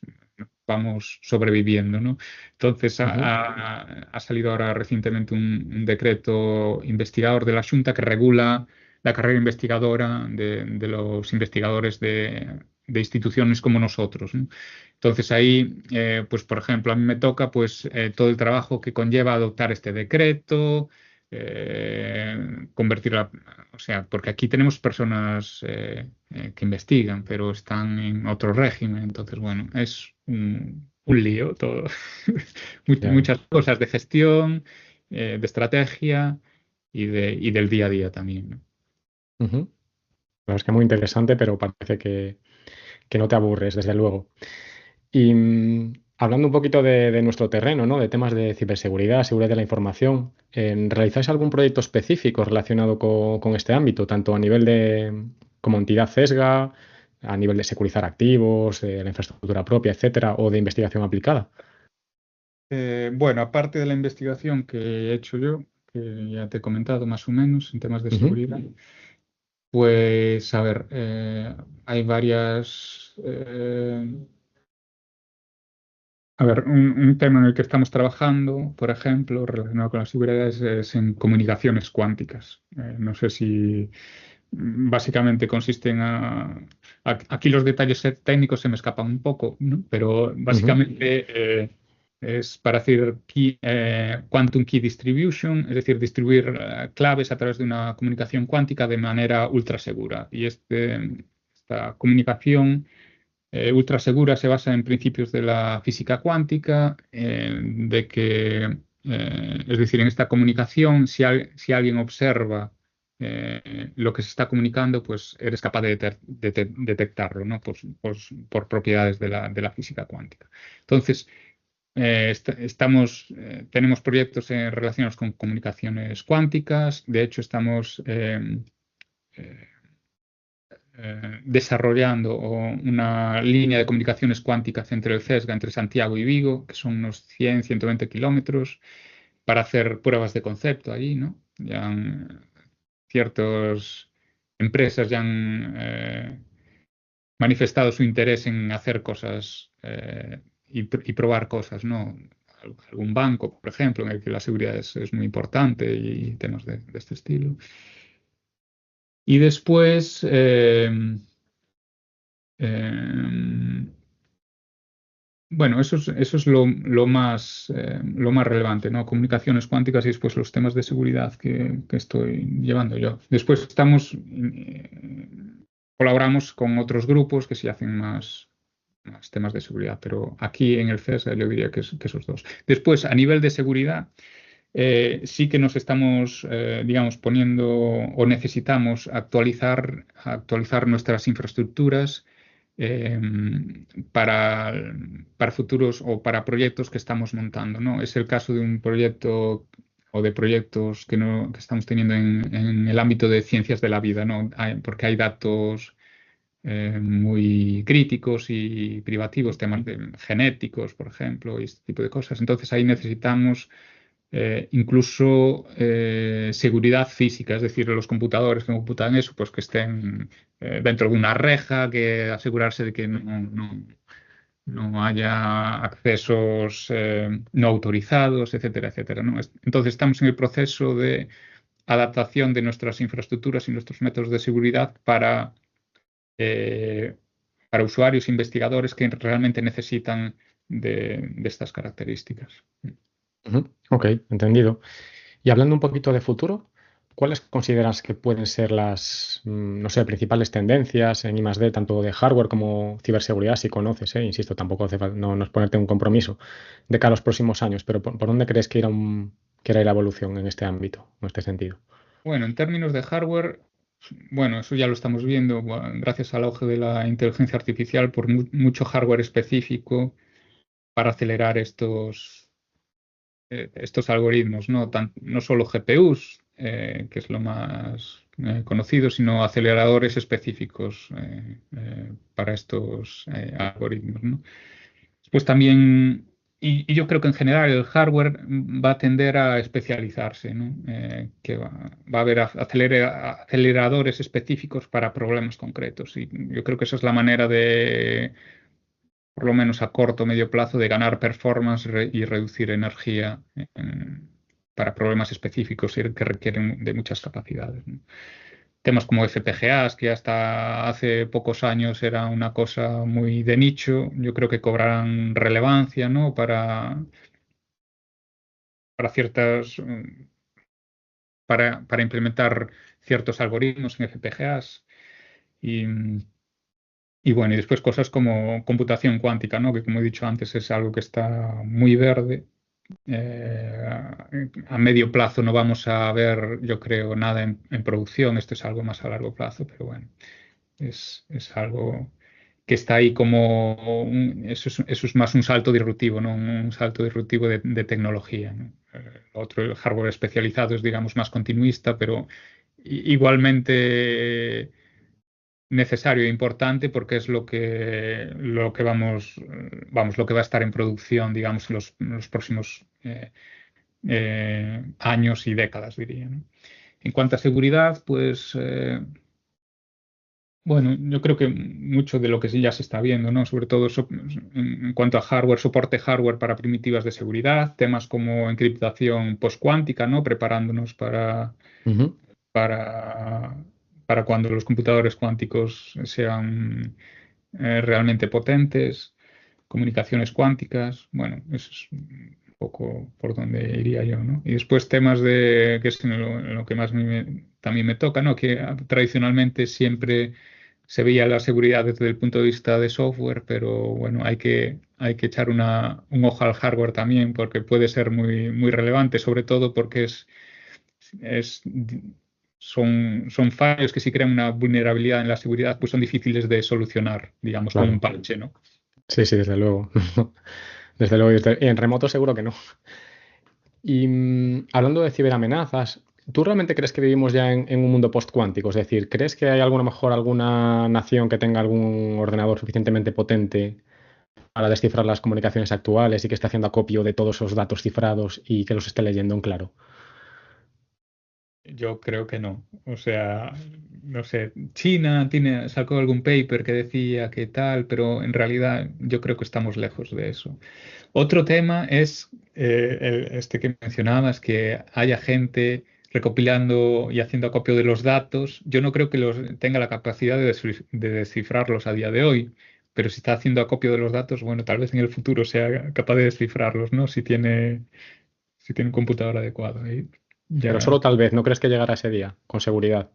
vamos sobreviviendo, ¿no? Entonces, Ujú. ha salido ahora recientemente un decreto investigador de la Xunta que regula la carrera investigadora de los investigadores de instituciones como nosotros, ¿no? Entonces ahí, pues por ejemplo, a mí me toca pues todo el trabajo que conlleva adoptar este decreto, convertirla, o sea, porque aquí tenemos personas que investigan, pero están en otro régimen, entonces bueno, es un lío todo. Ya. Muchas cosas de gestión, de estrategia y del día a día también, ¿no? Ujú. La verdad es que muy interesante, pero parece que no te aburres, desde luego. Y hablando un poquito de nuestro terreno, ¿no? De temas de ciberseguridad, seguridad de la información, ¿realizáis algún proyecto específico relacionado con este ámbito, tanto a nivel de como entidad CESGA, a nivel de securizar activos, la infraestructura propia, etcétera, o de investigación aplicada? Bueno, aparte de la investigación que he hecho yo, que ya te he comentado más o menos en temas de Ujú, seguridad, pues a ver, hay varias. A ver, un tema en el que estamos trabajando, por ejemplo, relacionado con la seguridad, es en comunicaciones cuánticas. No sé si básicamente consiste aquí los detalles técnicos se me escapan un poco, ¿no? Pero ujú, básicamente es para hacer quantum key distribution, es decir, distribuir claves a través de una comunicación cuántica de manera ultra segura. Y esta comunicación ultra segura se basa en principios de la física cuántica, de que, es decir, en esta comunicación, si alguien observa lo que se está comunicando, pues eres capaz de detectarlo, ¿no? Por propiedades de la física cuántica. Entonces, tenemos proyectos relacionados con comunicaciones cuánticas. De hecho, estamos eh, desarrollando una línea de comunicaciones cuánticas entre el CESGA, entre Santiago y Vigo, que son unos 100-120 kilómetros, para hacer pruebas de concepto allí, ¿no? Ciertas empresas ya han manifestado su interés en hacer cosas y probar cosas, ¿no? Algún banco, por ejemplo, en el que la seguridad es muy importante y temas de este estilo. Y después, eh, bueno, eso es lo más relevante, ¿no? Comunicaciones cuánticas y después los temas de seguridad que estoy llevando yo. Después colaboramos con otros grupos que sí hacen más temas de seguridad, pero aquí en el CES yo diría que esos dos. Después, a nivel de seguridad, sí que nos estamos, digamos, poniendo o necesitamos actualizar nuestras infraestructuras eh, para futuros o para proyectos que estamos montando, ¿no? Es el caso de un proyecto o de proyectos que estamos teniendo en el ámbito de ciencias de la vida, ¿no? Porque hay datos muy críticos y privativos, temas genéticos, por ejemplo, y este tipo de cosas. Entonces ahí necesitamos incluso seguridad física, es decir, los computadores que computan eso, pues que estén dentro de una reja, que asegurarse de que no haya accesos no autorizados, etcétera, etcétera, ¿no? Entonces estamos en el proceso de adaptación de nuestras infraestructuras y nuestros métodos de seguridad eh, para usuarios e investigadores que realmente necesitan de estas características. ujú. Ok, entendido. Y hablando un poquito de futuro, ¿cuáles consideras que pueden ser las, no sé, principales tendencias en I+D, tanto de hardware como ciberseguridad, si conoces, insisto, tampoco no es ponerte un compromiso de cara a los próximos años, pero ¿por dónde crees que irá la evolución en este ámbito, en este sentido? Bueno, en términos de hardware, bueno, eso ya lo estamos viendo gracias al auge de la inteligencia artificial por mucho hardware específico para acelerar estos algoritmos, ¿no? No solo GPUs, que es lo más conocido, sino aceleradores específicos para estos algoritmos, ¿no? Pues también, y yo creo que en general el hardware va a tender a especializarse, ¿no? Que va a haber aceleradores específicos para problemas concretos. Y yo creo que esa es la manera de, por lo menos a corto o medio plazo, de ganar performance y reducir energía para problemas específicos que requieren de muchas capacidades, ¿no? Temas como FPGAs, que hasta hace pocos años era una cosa muy de nicho, yo creo que cobrarán relevancia, ¿no? Para ciertas, para implementar ciertos algoritmos en FPGAs. Y, y bueno, y después cosas como computación cuántica, ¿no? Que como he dicho antes es algo que está muy verde. A medio plazo no vamos a ver, yo creo, nada en producción. Esto es algo más a largo plazo, pero bueno. Es algo que está ahí como eso es más un salto disruptivo, ¿no? Un salto disruptivo de tecnología, ¿no? Otro, el hardware especializado es, digamos, más continuista, pero igualmente necesario e importante porque es lo que vamos, lo que va a estar en producción, digamos, en los próximos años y décadas, diría, ¿no? En cuanto a seguridad, pues bueno, yo creo que mucho de lo que sí ya se está viendo, ¿no? Sobre todo en cuanto a hardware, soporte hardware para primitivas de seguridad, temas como encriptación postcuántica, ¿no? Preparándonos Ujú. para, para cuando los computadores cuánticos sean realmente potentes, comunicaciones cuánticas, bueno, eso es un poco por donde iría yo, ¿no? Y después temas que es en lo que más también me toca, ¿no? Que tradicionalmente siempre se veía la seguridad desde el punto de vista de software, pero bueno, hay que echar un ojo al hardware también porque puede ser muy relevante, sobre todo porque es, son fallos que si crean una vulnerabilidad en la seguridad, pues son difíciles de solucionar, digamos, con un Claro. parche, ¿no? Sí, sí, desde luego. Desde luego. Y en remoto seguro que no. Y hablando de ciberamenazas, ¿tú realmente crees que vivimos ya en un mundo post-cuántico? Es decir, ¿crees que hay alguna nación que tenga algún ordenador suficientemente potente para descifrar las comunicaciones actuales y que esté haciendo acopio de todos esos datos cifrados y que los esté leyendo en claro? Yo creo que no. O sea, no sé, China sacó algún paper que decía que tal, pero en realidad yo creo que estamos lejos de eso. Otro tema es este que mencionabas, que haya gente recopilando y haciendo acopio de los datos. Yo no creo que tenga la capacidad de descifrarlos a día de hoy, pero si está haciendo acopio de los datos, bueno, tal vez en el futuro sea capaz de descifrarlos, ¿no? Si tiene un computador adecuado. Ahí Pero ya. solo tal vez, ¿no crees que llegará ese día, con seguridad?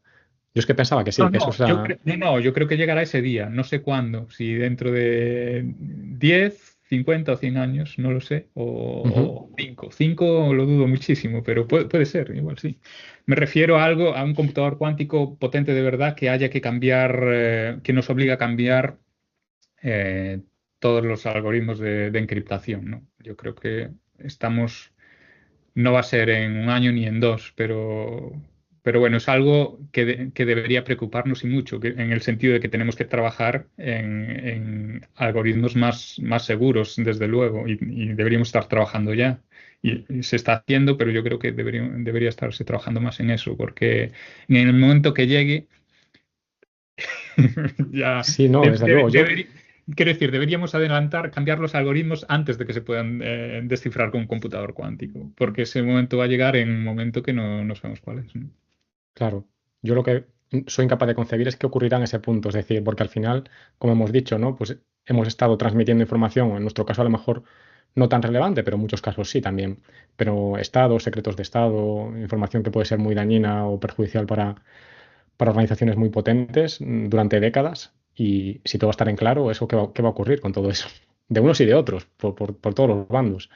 Yo es que pensaba que sí, No, que eso no, sea... no, yo creo que llegará ese día, no sé cuándo, si dentro de 10, 50 o 100 años, no lo sé, Ujú. o 5. 5 lo dudo muchísimo, pero puede ser, igual sí. Me refiero a un computador cuántico potente de verdad que haya que cambiar, que nos obliga a cambiar eh, todos los algoritmos de encriptación, ¿no? Yo creo que no va a ser en un año ni en dos, pero bueno, es algo que debería preocuparnos y mucho, en el sentido de que tenemos que trabajar en algoritmos más seguros, desde luego, y deberíamos estar trabajando ya. Y se está haciendo, pero yo creo que debería estarse trabajando más en eso, porque en el momento que llegue, ya Sí, no, desde luego. quiero decir, deberíamos adelantar, cambiar los algoritmos antes de que se puedan descifrar con un computador cuántico, porque ese momento va a llegar en un momento que no sabemos cuál es, ¿no? Claro, yo lo que soy incapaz de concebir es qué ocurrirá en ese punto, es decir, porque al final, como hemos dicho, ¿no? Pues hemos estado transmitiendo información, en nuestro caso a lo mejor no tan relevante, pero en muchos casos sí también, pero estados, secretos de estado, información que puede ser muy dañina o perjudicial para organizaciones muy potentes durante décadas, y si todo va a estar en claro, eso qué va a ocurrir con todo eso, de unos y de otros, por todos los bandos.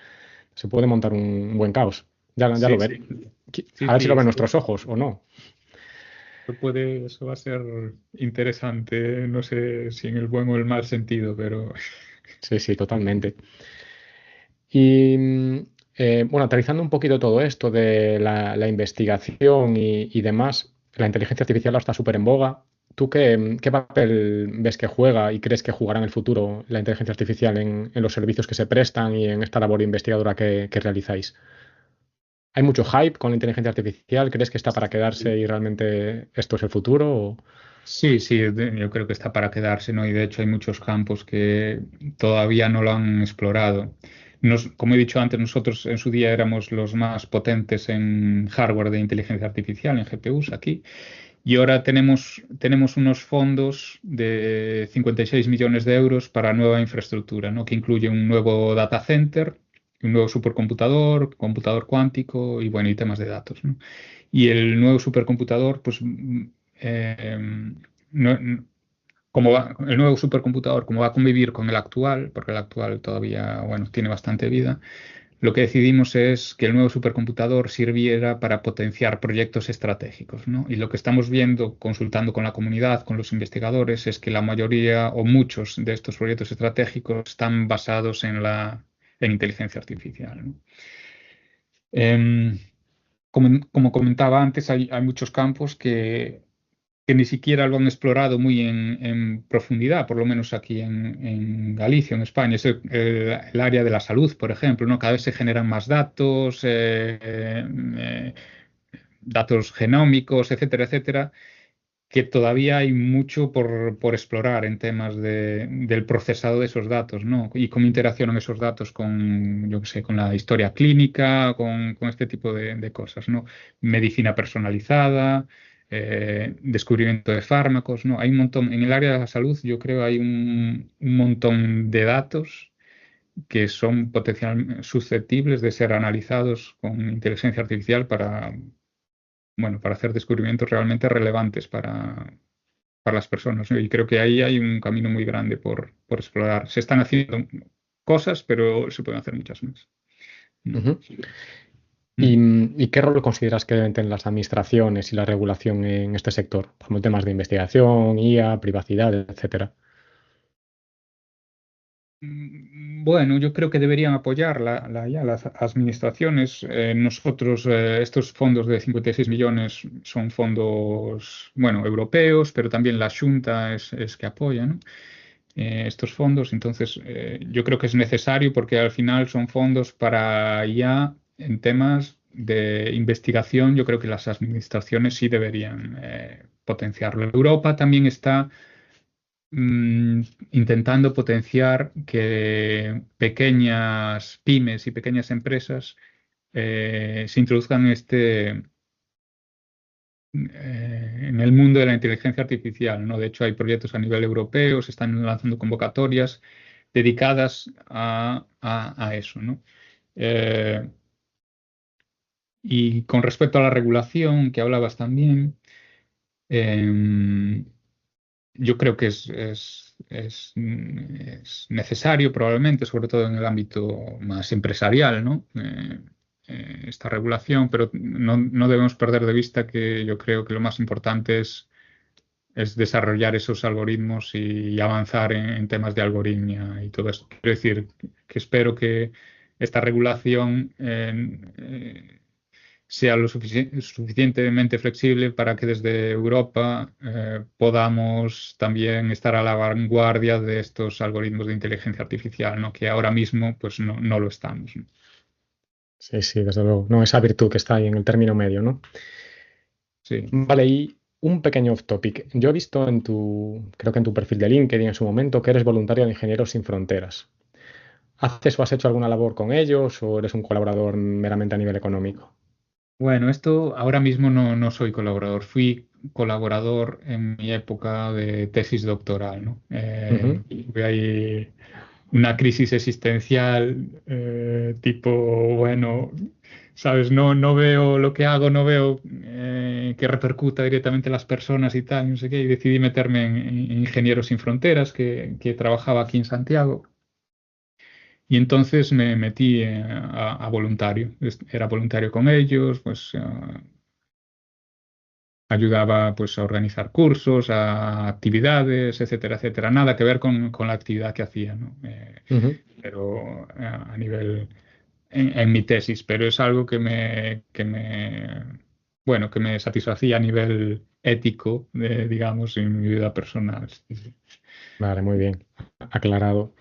Se puede montar un buen caos. Ya lo Sí, ver. sí, sí, A ver si sí, lo ven nuestros ojos o no. eso va a ser interesante, no sé si en el buen o el mal sentido, pero Sí, sí, totalmente. Y Bueno, aterrizando un poquito todo esto de la investigación y demás, la inteligencia artificial ahora está súper en boga. ¿Tú qué papel ves que juega y crees que jugará en el futuro la inteligencia artificial en los servicios que se prestan y en esta labor investigadora que realizáis? ¿Hay mucho hype con la inteligencia artificial? ¿Crees que está para quedarse y realmente esto es el futuro? Sí, sí, yo creo que está para quedarse, ¿no? Y de hecho hay muchos campos que todavía no lo han explorado. Como he dicho antes, nosotros en su día éramos los más potentes en hardware de inteligencia artificial, en GPUs aquí, y ahora tenemos unos fondos de 56 millones de euros para nueva infraestructura, ¿no? Que incluye un nuevo data center, un nuevo supercomputador, computador cuántico y, bueno, y temas de datos, ¿no? Y el nuevo supercomputador, pues, no- el nuevo supercomputador, como va a convivir con el actual, porque el actual todavía, bueno, tiene bastante vida, lo que decidimos es que el nuevo supercomputador sirviera para potenciar proyectos estratégicos, ¿no? Y lo que estamos viendo, consultando con la comunidad, con los investigadores, es que la mayoría o muchos de estos proyectos estratégicos están basados en inteligencia artificial, ¿no? Em, como comentaba antes, hay muchos campos que ni siquiera lo han explorado muy en profundidad, por lo menos aquí en Galicia, en España. Es el área de la salud, por ejemplo, ¿no? Cada vez se generan más datos, datos genómicos, etcétera, etcétera, que todavía hay mucho por explorar en temas del procesado de esos datos, ¿no? Y cómo interaccionan esos datos con, yo qué sé, con la historia clínica, con este tipo de cosas, ¿no? Medicina personalizada, descubrimiento de fármacos, ¿no? Hay un montón, en el área de la salud yo creo hay un montón de datos que son potencialmente susceptibles de ser analizados con inteligencia artificial para, bueno, para hacer descubrimientos realmente relevantes para las personas, ¿no? Y creo que ahí hay un camino muy grande por explorar. Se están haciendo cosas, pero se pueden hacer muchas más. ¿No? Ujú. Mm. ¿Y qué rol consideras que deben tener las administraciones y la regulación en este sector? Por ejemplo, temas de investigación, IA, privacidad, etcétera. Bueno, yo creo que deberían apoyar ya las administraciones. Nosotros, estos fondos de 56 millones son fondos, bueno, europeos, pero también la Xunta es que apoya, ¿no? Estos fondos. Entonces, yo creo que es necesario porque al final son fondos para ya en temas de investigación. Yo creo que las administraciones sí deberían potenciarlo. Europa también está mm, intentando potenciar que pequeñas pymes y pequeñas empresas se introduzcan en el mundo de la inteligencia artificial, ¿no? De hecho, hay proyectos a nivel europeo, se están lanzando convocatorias dedicadas a eso, ¿no? Eh, y con respecto a la regulación que hablabas también, em, yo creo que es necesario probablemente, sobre todo en el ámbito más empresarial, ¿no? Esta regulación, pero no debemos perder de vista que yo creo que lo más importante es desarrollar esos algoritmos y avanzar en temas de algoritmia y todo esto. Quiero decir que espero que esta regulación sea lo suficientemente flexible para que desde Europa podamos también estar a la vanguardia de estos algoritmos de inteligencia artificial, ¿no? Que ahora mismo pues no lo estamos, ¿no? Sí, sí, desde luego. No, esa virtud que está ahí en el término medio, ¿no? Sí. Vale, y un pequeño off topic. Yo he visto creo que en tu perfil de LinkedIn en su momento, que eres voluntario de Ingenieros Sin Fronteras. ¿Haces o has hecho alguna labor con ellos o eres un colaborador meramente a nivel económico? Bueno, esto ahora mismo no soy colaborador. Fui colaborador en mi época de tesis doctoral, ¿no? Ujú. Tuve ahí una crisis existencial, tipo, bueno, sabes, no veo lo que hago, no veo que repercuta directamente en las personas y tal, no sé qué, y decidí meterme en Ingenieros Sin Fronteras, que trabajaba aquí en Santiago. Y entonces me metí a voluntario. Era voluntario con ellos, pues ayudaba pues a organizar cursos, a actividades, etcétera, etcétera. Nada que ver con la actividad que hacía, ¿no? Ujú. Pero a nivel en mi tesis, pero es algo bueno, que me satisfacía a nivel ético, digamos, en mi vida personal. Sí, sí. Vale, muy bien, aclarado.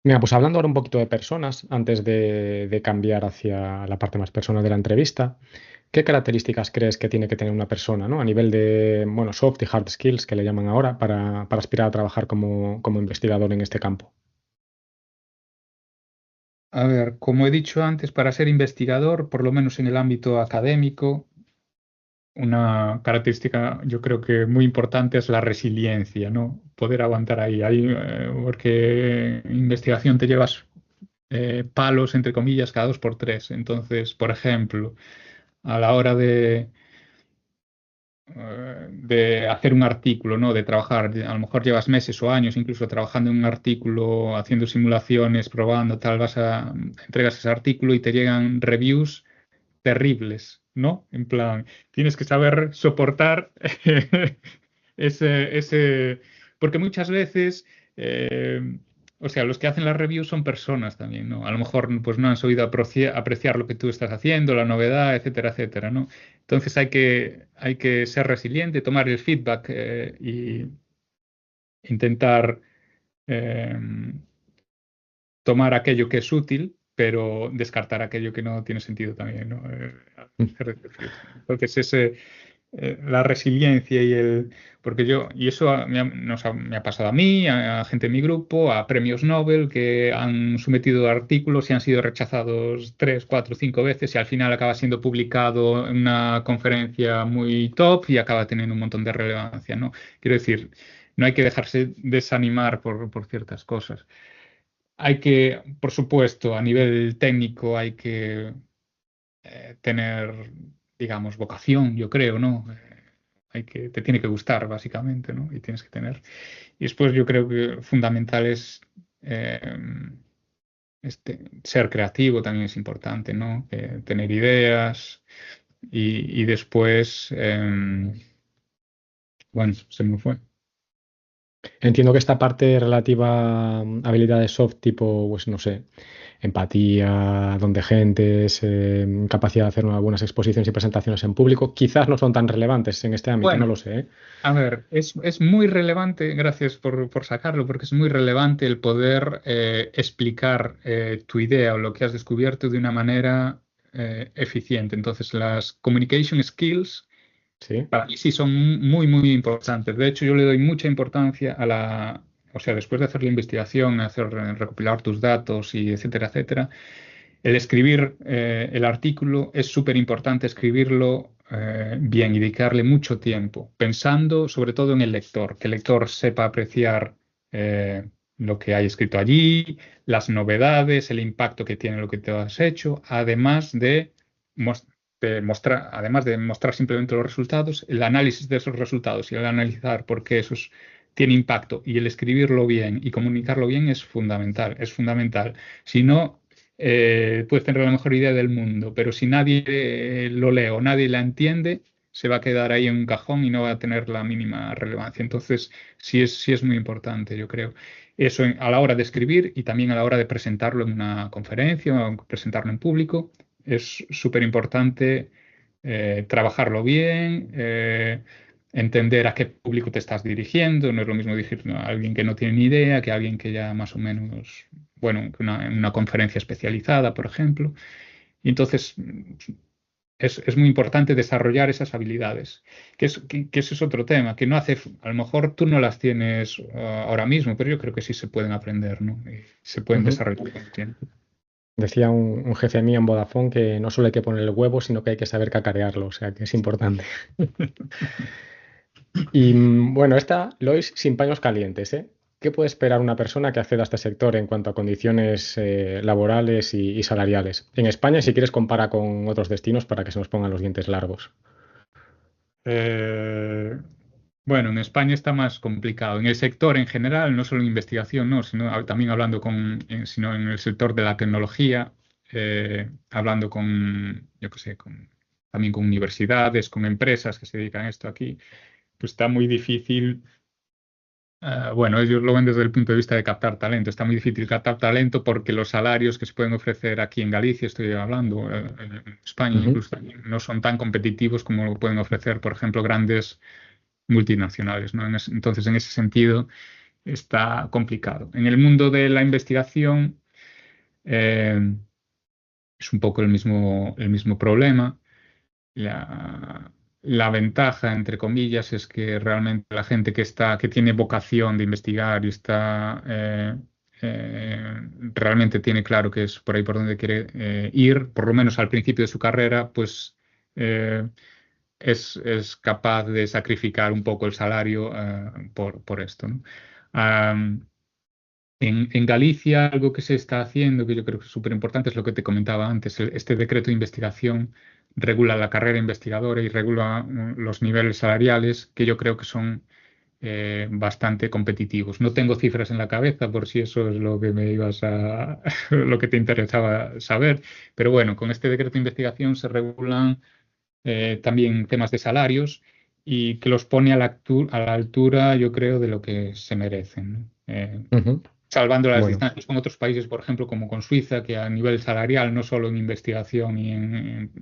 Mira, pues hablando ahora un poquito de personas, antes de cambiar hacia la parte más personal de la entrevista, ¿qué características crees que tiene que tener una persona, ¿no? A nivel de, bueno, soft y hard skills, que le llaman ahora, para aspirar a trabajar como investigador en este campo? A ver, como he dicho antes, para ser investigador, por lo menos en el ámbito académico, una característica yo creo que muy importante es la resiliencia, ¿no? Poder aguantar ahí, porque en investigación te llevas palos, entre comillas, cada dos por tres. Entonces, por ejemplo, a la hora de hacer un artículo, ¿no? De trabajar, a lo mejor llevas meses o años incluso trabajando en un artículo, haciendo simulaciones, probando, tal, entregas ese artículo y te llegan reviews terribles, ¿no? En plan, tienes que saber soportar porque muchas veces, o sea, los que hacen las reviews son personas también, ¿no? A lo mejor pues no han sabido apreciar lo que tú estás haciendo, la novedad, etcétera, etcétera, ¿no? Entonces hay que ser resiliente, tomar el feedback y intentar eh, tomar aquello que es útil, pero descartar aquello que no tiene sentido también, ¿no? Mm. Hacer ejercicio. Entonces, la resiliencia porque y eso me ha pasado a mí, a gente de mi grupo, a premios Nobel que han sometido artículos y han sido rechazados tres, cuatro, cinco veces y al final acaba siendo publicado en una conferencia muy top y acaba teniendo un montón de relevancia, ¿no? Quiero decir, no hay que dejarse desanimar por ciertas cosas. Hay que, por supuesto, a nivel técnico hay que tener, digamos, vocación, yo creo, ¿no? Te tiene que gustar, básicamente, ¿no? Y tienes que tener. Y después yo creo que fundamental es eh, ser creativo también es importante, ¿no? Tener ideas y después, bueno, se me fue. Entiendo que esta parte relativa a habilidades soft, tipo, pues no sé, empatía, don de gentes, capacidad de hacer unas buenas exposiciones y presentaciones en público, quizás no son tan relevantes en este ámbito, no Bueno, lo sé, ¿eh? a ver, es muy relevante, gracias por sacarlo, porque es muy relevante el poder explicar tu idea o lo que has descubierto de una manera eficiente. Entonces, las communication skills Sí. para mí sí son muy, muy importantes. De hecho, yo le doy mucha importancia o sea, después de hacer la investigación, recopilar tus datos y etcétera, etcétera, el escribir el artículo es súper importante escribirlo bien y dedicarle mucho tiempo, pensando sobre todo en el lector, que el lector sepa apreciar lo que hay escrito allí, las novedades, el impacto que tiene lo que te has hecho, mos- además de mostrar simplemente los resultados, el análisis de esos resultados y el analizar por qué tiene impacto y el escribirlo bien y comunicarlo bien es fundamental, es fundamental. Si no, puedes tener la mejor idea del mundo, pero si nadie lo lee o nadie la entiende, se va a quedar ahí en un cajón y no va a tener la mínima relevancia. Entonces, sí es muy importante, yo creo. Eso a la hora de escribir y también a la hora de presentarlo en una conferencia o presentarlo en público, es súper importante trabajarlo bien, entender a qué público te estás dirigiendo. No es lo mismo dirigirte a alguien que no tiene ni idea que a alguien que ya más o menos, bueno, que en una conferencia especializada, por ejemplo. Y entonces es muy importante desarrollar esas habilidades, que ese es otro tema, que no hace, a lo mejor tú no las tienes ahora mismo, pero yo creo que sí se pueden aprender, ¿no? Y se pueden Ujú. desarrollar con el tiempo. Decía un jefe mío en Vodafone que no solo hay que poner el huevo, sino que hay que saber cacarearlo, o sea que es importante. Y bueno, esta, Lois, sin paños calientes, ¿eh? ¿Qué puede esperar una persona que acceda a este sector en cuanto a condiciones laborales y salariales? En España, si quieres, compara con otros destinos para que se nos pongan los dientes largos. Eh, bueno, en España está más complicado. En el sector en general, no solo en investigación, no, sino también hablando sino en el sector de la tecnología, hablando yo qué sé, también con universidades, con empresas que se dedican a esto aquí, pues está muy difícil Bueno, ellos lo ven desde el punto de vista de captar talento. Está muy difícil captar talento porque los salarios que se pueden ofrecer aquí en Galicia, estoy hablando, en España Ujú, incluso, no son tan competitivos como lo pueden ofrecer, por ejemplo, grandes multinacionales, ¿no? Entonces, en ese sentido, está complicado. En el mundo de la investigación, eh, es un poco el mismo problema. La ventaja, entre comillas, es que realmente la gente que tiene vocación de investigar y está realmente tiene claro que es por ahí por donde quiere ir, por lo menos al principio de su carrera, pues eh, es capaz de sacrificar un poco el salario por esto, ¿no? Am, en Galicia, algo que se está haciendo, que yo creo que es súper importante, es lo que te comentaba antes. Este decreto de investigación regula la carrera investigadora y regula los niveles salariales, que yo creo que son bastante competitivos. No tengo cifras en la cabeza, por si eso es lo que me ibas a, lo que te interesaba saber, pero bueno, con este decreto de investigación se regulan también temas de salarios y que los pone a la altura, yo creo, de lo que se merecen, ¿no? ujú. Salvando las Bueno, distancias con otros países, por ejemplo, como con Suiza, que a nivel salarial, no solo en investigación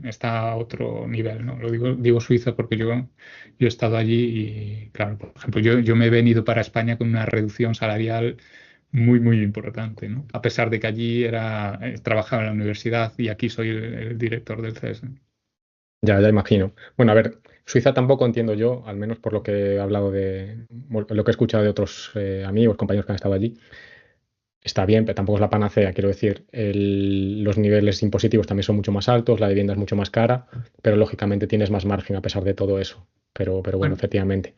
está a otro nivel, ¿no? Digo Suiza porque yo he estado allí y, claro, por ejemplo, yo me he venido para España con una reducción salarial muy importante, ¿no? A pesar de que allí trabajaba en la universidad y aquí soy el director del CES. ya imagino. Bueno, a ver, Suiza tampoco entiendo yo, al menos por lo que he hablado bueno, lo que he escuchado de otros amigos, compañeros que han estado allí. Está bien, pero tampoco es la panacea, quiero decir. Los niveles impositivos también son mucho más altos, la vivienda es mucho más cara, pero lógicamente tienes más margen a pesar de todo eso. Pero bueno, Bueno, efectivamente.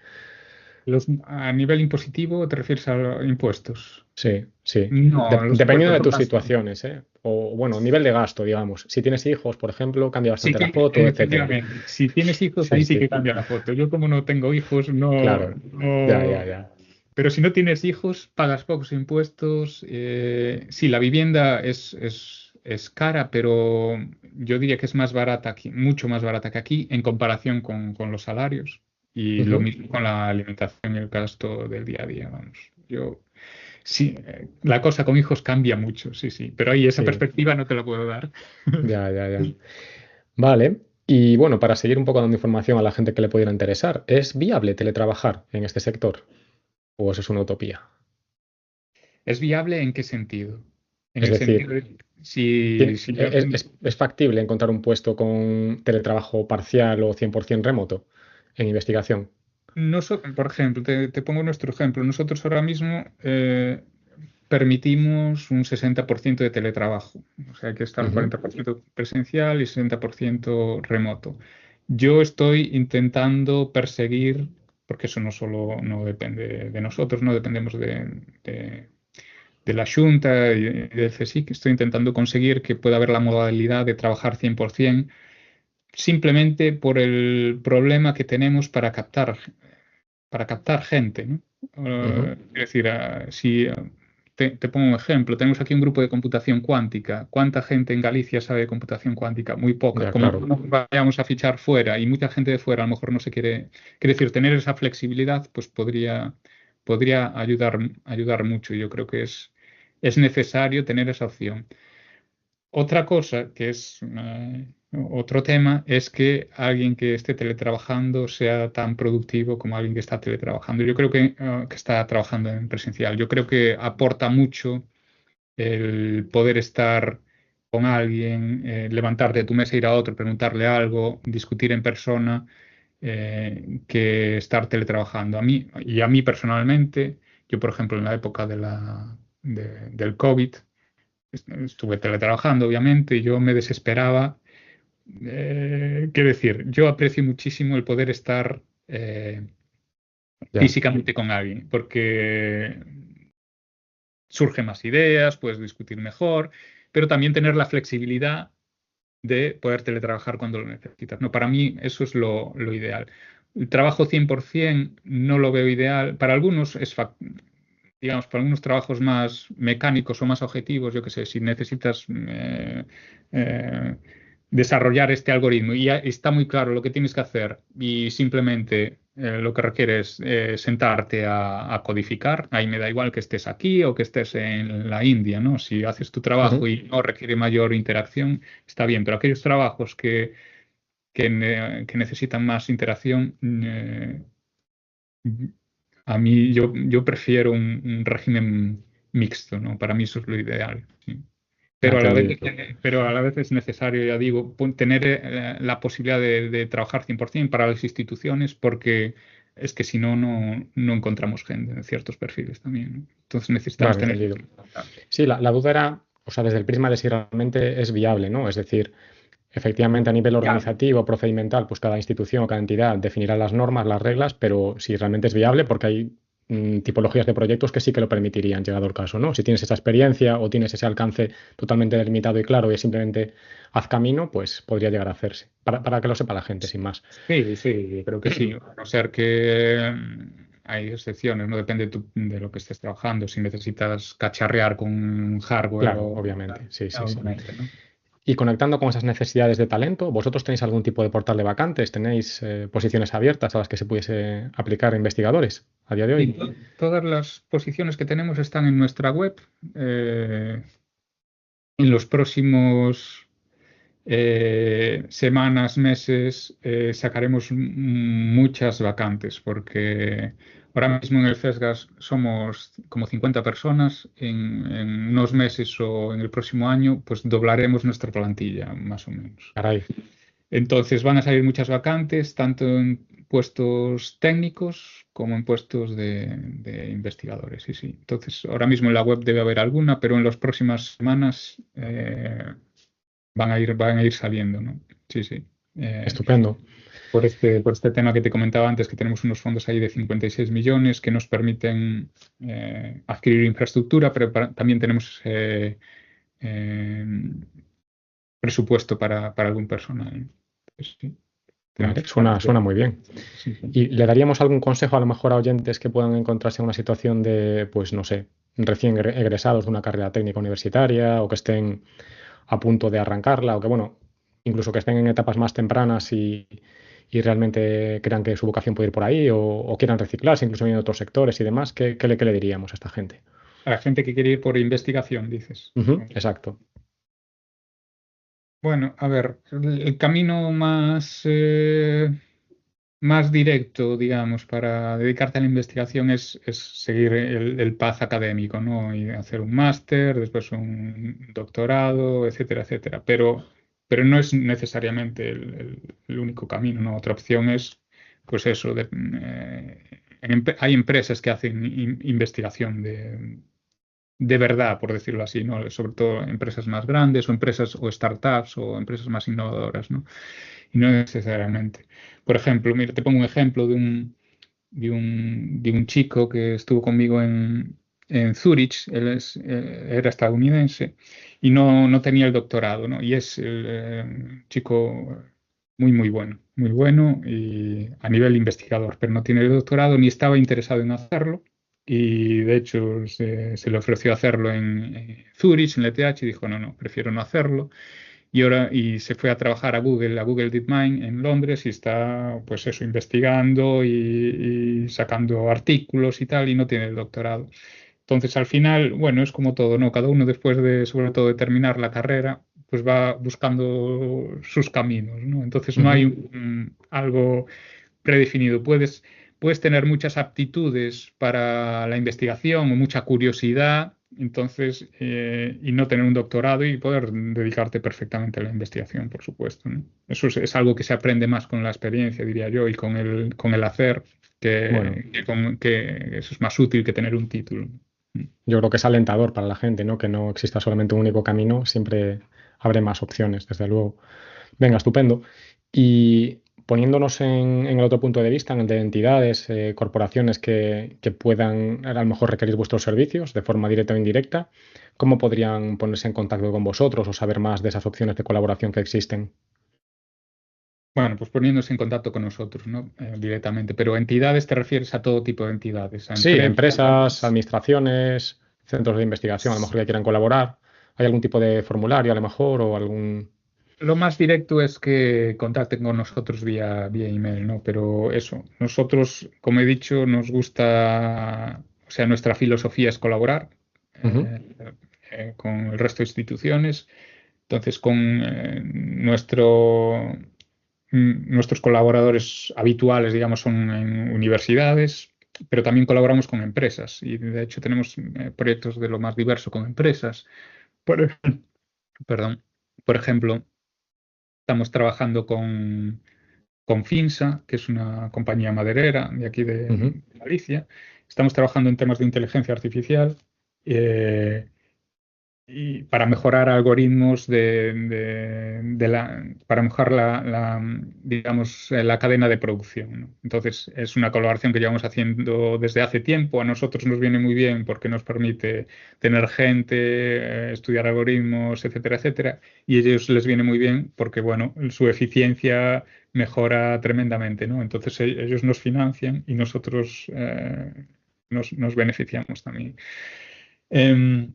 a nivel impositivo, ¿te refieres a impuestos? Sí, sí. No, los Dependiendo impuestos de son tus más. situaciones, ¿eh? O bueno, nivel de gasto, digamos. Si tienes hijos, por ejemplo, cambia Sí, bastante la foto, etcétera. efectivamente. Si tienes hijos, Sí, ahí sí sí. que cambia la foto. Yo como no tengo hijos, Claro. Ya. Pero si no tienes hijos, pagas pocos impuestos. Sí, la vivienda es cara, pero yo diría que es más barata aquí, mucho más barata que aquí en comparación con los salarios. Y lo Ujú. mismo con la alimentación y el gasto del día a día, vamos. Sí, la cosa con hijos cambia mucho, sí, sí. Pero ahí esa Sí, perspectiva no te la puedo dar. ya. Vale. Y bueno, para seguir un poco dando información a la gente que le pudiera interesar, ¿es viable teletrabajar en este sector? ¿O eso es una utopía? ¿Es viable en qué sentido? En Es el sentido decir, de si yo ¿es factible encontrar un puesto con teletrabajo parcial o 100% remoto en investigación? por ejemplo, te pongo nuestro ejemplo. Nosotros ahora mismo permitimos un 60% de teletrabajo. O sea, que está el Ujú, 40% presencial y 60% remoto. Yo estoy intentando perseguir, porque eso no depende de nosotros, no dependemos de la Junta y del CSIC, estoy intentando conseguir que pueda haber la modalidad de trabajar 100%, simplemente por el problema que tenemos para captar gente, ¿no? ujú. Es decir, si te pongo un ejemplo, tenemos aquí un grupo de computación cuántica. ¿Cuánta gente en Galicia sabe de computación cuántica? Muy poca. Ya, Como claro. no vayamos a fichar fuera y mucha gente de fuera a lo mejor no se quiere, quiere decir, tener esa flexibilidad, pues podría ayudar mucho. Yo creo que es necesario tener esa opción. Otra cosa que es otro tema es que alguien que esté teletrabajando sea tan productivo como alguien que está teletrabajando. Yo creo que está trabajando en presencial. Yo creo que aporta mucho el poder estar con alguien, levantarte de tu mesa, ir a otro, preguntarle algo, discutir en persona, que estar teletrabajando. A mí personalmente, yo por ejemplo en la época del COVID, estuve teletrabajando, obviamente, y yo me desesperaba. Qué decir, yo aprecio muchísimo el poder estar Ya, físicamente con alguien, porque surgen más ideas, puedes discutir mejor, pero también tener la flexibilidad de poder teletrabajar cuando lo necesitas. No, para mí eso es lo ideal. El trabajo 100% no lo veo ideal. Para algunos digamos, para algunos trabajos más mecánicos o más objetivos, yo qué sé, si necesitas eh, desarrollar este algoritmo y ya está muy claro lo que tienes que hacer y simplemente lo que requieres es sentarte a codificar. Ahí me da igual que estés aquí o que estés en la India, ¿no? Si haces tu trabajo Ujú. y no requiere mayor interacción, está bien, pero aquellos trabajos que necesitan más interacción, a mí yo prefiero un régimen mixto, ¿no? Para mí eso es lo ideal. Sí. Entendido. Pero a la vez es necesario, ya digo, tener la posibilidad de trabajar 100% para las instituciones, porque es que si no, no encontramos gente en ciertos perfiles también, ¿no? Entonces necesitamos Vale, tener... entendido. Sí, la duda era, o sea, desde el prisma de si realmente es viable, ¿no? Es decir, efectivamente a nivel Ya. organizativo, procedimental, pues cada institución o cada entidad definirá las normas, las reglas, pero si realmente es viable, porque hay tipologías de proyectos que sí que lo permitirían, llegado el caso, ¿no? Si tienes esa experiencia o tienes ese alcance totalmente delimitado y claro y es simplemente haz camino, pues podría llegar a hacerse. Para que lo sepa la gente, sin más. Sí, sí, yo creo que sí. A no ser que hay excepciones, no depende de lo que estés trabajando, si necesitas cacharrear con hardware Claro, o obviamente, sí, sí, sí. obviamente, ¿no? Y conectando con esas necesidades de talento, ¿vosotros tenéis algún tipo de portal de vacantes? ¿Tenéis posiciones abiertas a las que se pudiese aplicar a investigadores a día de Sí, hoy? todas las posiciones que tenemos están en nuestra web. En los próximos semanas, meses, sacaremos muchas vacantes, porque ahora mismo en el FESGAS somos como 50 personas. En unos meses o en el próximo año, pues doblaremos nuestra plantilla, más o menos. Caray, Entonces van a salir muchas vacantes, tanto en puestos técnicos como en puestos de investigadores. Sí, sí. Entonces, ahora mismo en la web debe haber alguna, pero en las próximas semanas van a ir saliendo, ¿no? Sí, sí. Eh, estupendo. por este tema que te comentaba antes, que tenemos unos fondos ahí de 56 millones que nos permiten adquirir infraestructura, pero también tenemos eh, presupuesto para algún personal. Pues sí, Vale, tenemos suena muy bien. sí, sí. ¿Y le daríamos algún consejo a lo mejor a oyentes que puedan encontrarse en una situación de, pues no sé, recién egresados de una carrera técnica universitaria o que estén a punto de arrancarla o que, bueno, incluso que estén en etapas más tempranas y realmente crean que su vocación puede ir por ahí o quieran reciclarse, incluso en otros sectores y demás? ¿Qué le diríamos a esta gente? A la gente que quiere ir por investigación, dices. Ujú, exacto. Bueno, a ver, el camino más directo, digamos, para dedicarte a la investigación es seguir el path académico, ¿no? Y hacer un máster, después un doctorado, etcétera, etcétera. Pero no es necesariamente el único camino, ¿no? Otra opción es, pues eso, hay empresas que hacen investigación de verdad, por decirlo así, ¿no? Sobre todo empresas más grandes o empresas o startups o empresas más innovadoras, ¿no? Y no necesariamente. Por ejemplo, mira, te pongo un ejemplo de un chico que estuvo conmigo en Zurich. Él era estadounidense y no tenía el doctorado, ¿no? Y es un chico muy bueno y a nivel investigador, pero no tiene el doctorado ni estaba interesado en hacerlo. Y de hecho se le ofreció hacerlo en Zurich, en la ETH, y dijo, no, prefiero no hacerlo. Y se fue a trabajar a Google DeepMind en Londres y está, pues eso, investigando y sacando artículos y tal, y no tiene el doctorado. Entonces, al final, bueno, es como todo, ¿no? Cada uno después de, sobre todo, de terminar la carrera, pues va buscando sus caminos, ¿no? Entonces, no hay Ujú. algo predefinido. Puedes tener muchas aptitudes para la investigación o mucha curiosidad, entonces, y no tener un doctorado y poder dedicarte perfectamente a la investigación, por supuesto, ¿no? Eso es algo que se aprende más con la experiencia, diría yo, y con el hacer, Bueno, que eso es más útil que tener un título. yo creo que es alentador para la gente, ¿no? Que no exista solamente un único camino, siempre habrá más opciones, desde luego. Venga, estupendo. Y poniéndonos en el otro punto de vista, en el de entidades, corporaciones que puedan a lo mejor requerir vuestros servicios de forma directa o indirecta, ¿cómo podrían ponerse en contacto con vosotros o saber más de esas opciones de colaboración que existen? Bueno, pues poniéndose en contacto con nosotros, ¿no? Directamente. Pero entidades te refieres a todo tipo de entidades, a Sí, empresas, empresas. administraciones, centros de investigación, a lo mejor que quieran colaborar. ¿Hay algún tipo de formulario a lo mejor o algún... lo más directo es que contacten con nosotros vía email, ¿no? Pero eso, nosotros, como he dicho, nos gusta, o sea, nuestra filosofía es colaborar Ujú, con el resto de instituciones. Entonces, con nuestros colaboradores habituales, digamos, son en universidades, pero también colaboramos con empresas y de hecho tenemos proyectos de lo más diverso con empresas. Por, ej- perdón, por ejemplo, estamos trabajando con Finsa, que es una compañía maderera de aquí ujú. de Galicia. Estamos trabajando en temas de inteligencia artificial. eh, y para mejorar algoritmos para mejorar digamos, la cadena de producción, ¿no? Entonces, es una colaboración que llevamos haciendo desde hace tiempo. A nosotros nos viene muy bien porque nos permite tener gente, estudiar algoritmos, etcétera, etcétera. Y a ellos les viene muy bien porque, bueno, su eficiencia mejora tremendamente, ¿no? Entonces, ellos nos financian y nosotros nos beneficiamos también. Em,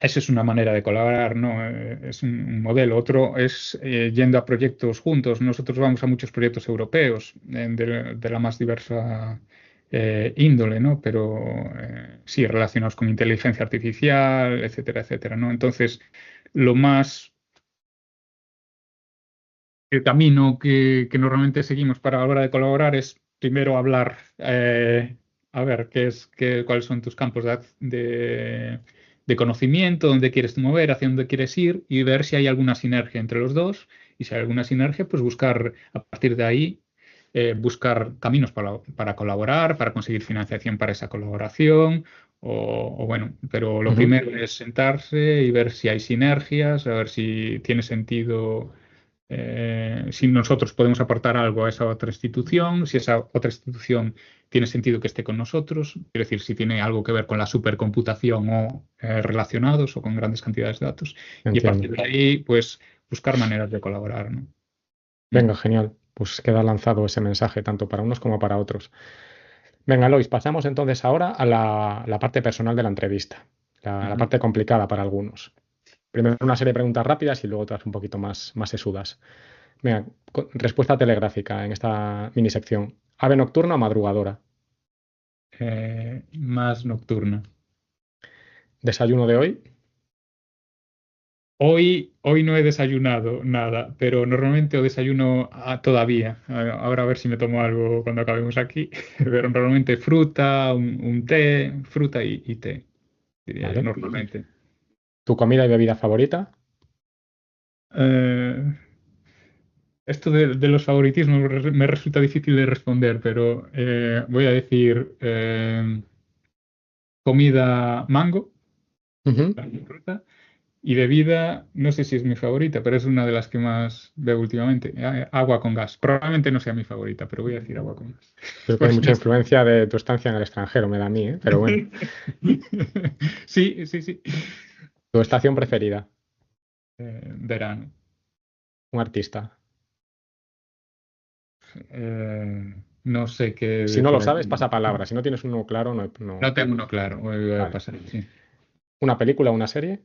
Esa es una manera de colaborar, ¿no? Es un modelo. Otro es yendo a proyectos juntos. Nosotros vamos a muchos proyectos europeos de la más diversa índole, ¿no? Pero sí, relacionados con inteligencia artificial, etcétera, etcétera, ¿no? Entonces, lo más el camino que normalmente seguimos para la hora de colaborar es primero hablar, a ver, cuáles son tus campos de conocimiento, dónde quieres mover, hacia dónde quieres ir y ver si hay alguna sinergia entre los dos. Y si hay alguna sinergia, pues buscar a partir de ahí, buscar caminos para colaborar, para conseguir financiación para esa colaboración. Bueno, pero lo Ujú. primero es sentarse y ver si hay sinergias, a ver si tiene sentido si nosotros podemos aportar algo a esa otra institución, si esa otra institución tiene sentido que esté con nosotros, es decir, si tiene algo que ver con la supercomputación o relacionados o con grandes cantidades de datos. Y a Entiendo. partir de ahí, pues buscar maneras de colaborar, ¿no? Mm. Venga, genial. Pues queda lanzado ese mensaje tanto para unos como para otros. Venga, Lois, pasamos entonces ahora a la parte personal de la entrevista, la Ujú. parte complicada para algunos. Primero una serie de preguntas rápidas y luego otras un poquito más sesudas. Venga, respuesta telegráfica en esta mini sección. ¿Ave nocturna o madrugadora? Más nocturna. ¿Desayuno de hoy? Hoy no he desayunado nada, pero normalmente o desayuno todavía. Ahora a ver si me tomo algo cuando acabemos aquí. Pero normalmente fruta, un té, fruta y té, diría yo, ¿Vale? normalmente. ¿Tu comida y bebida favorita? Eh, Esto de los favoritismos me resulta difícil de responder, pero voy a decir comida mango, Ujú. la fruta. Y bebida, no sé si es mi favorita, pero es una de las que más bebo últimamente. Agua con gas. Probablemente no sea mi favorita, pero voy a decir agua con gas. Creo que hay Porque mucha influencia de tu estancia en el extranjero, me da a mí, ¿eh? Pero bueno. Sí, sí, sí. ¿Tu estación preferida? Verano. ¿Un artista? No sé qué Si no lo decir sabes, aquí. pasa palabra. Si no tienes uno claro, no, No no. tengo uno claro. Voy a Vale. pasar, sí. ¿Una película o una serie?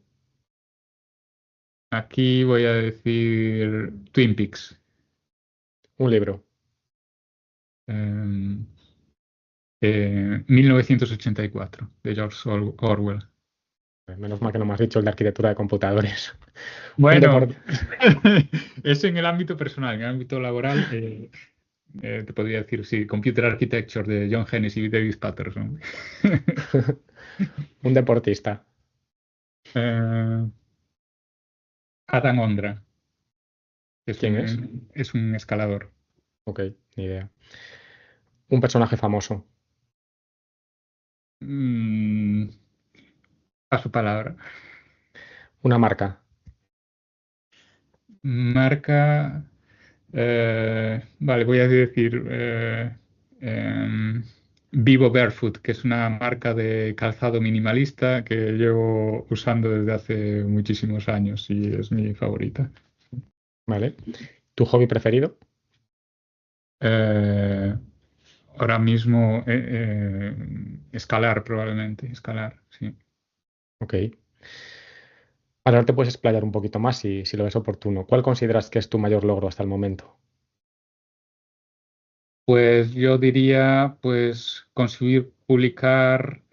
Aquí voy a decir Twin Peaks. Un libro. 1984, de George Orwell. Menos mal que no me has dicho el de arquitectura de computadores. Un Bueno, deporte. eso en el ámbito personal, en el ámbito laboral, te podría decir, sí, Computer Architecture de John Hennessy y David Patterson. Un deportista. Eh, Adam Ondra, que ¿Quién es? es un escalador. Ok, ni idea. Un personaje famoso. Mm, a su palabra. Una marca. Marca, vale, voy a decir Vivo Barefoot, que es una marca de calzado minimalista que llevo usando desde hace muchísimos años y es mi favorita. ¿Vale? ¿Tu hobby preferido? Eh, Ahora mismo escalar probablemente, escalar, sí. Ok. Ahora te puedes explayar un poquito más si lo ves oportuno. ¿Cuál consideras que es tu mayor logro hasta el momento? Pues yo diría, pues, conseguir publicar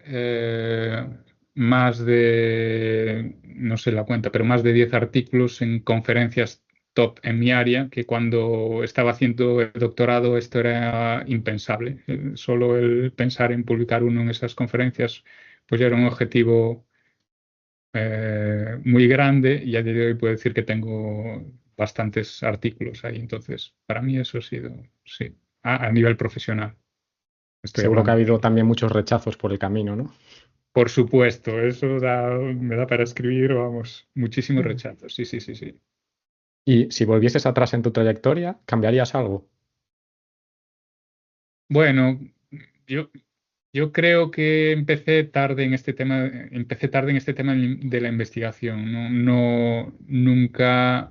más de, no sé la cuenta, pero más de 10 artículos en conferencias top en mi área, que cuando estaba haciendo el doctorado esto era impensable. Solo el pensar en publicar uno en esas conferencias, pues ya era un objetivo muy grande y a día de hoy puedo decir que tengo bastantes artículos ahí. Entonces, para mí eso ha sido, sí, a nivel profesional estoy Seguro que ha hablando. habido también muchos rechazos por el camino, ¿no? Por supuesto, me da para escribir, vamos, muchísimos rechazos. Sí, sí, sí, sí. Y si volvieses atrás en tu trayectoria, ¿cambiarías algo? Bueno, yo, yo creo que empecé tarde en este tema de la investigación. Nunca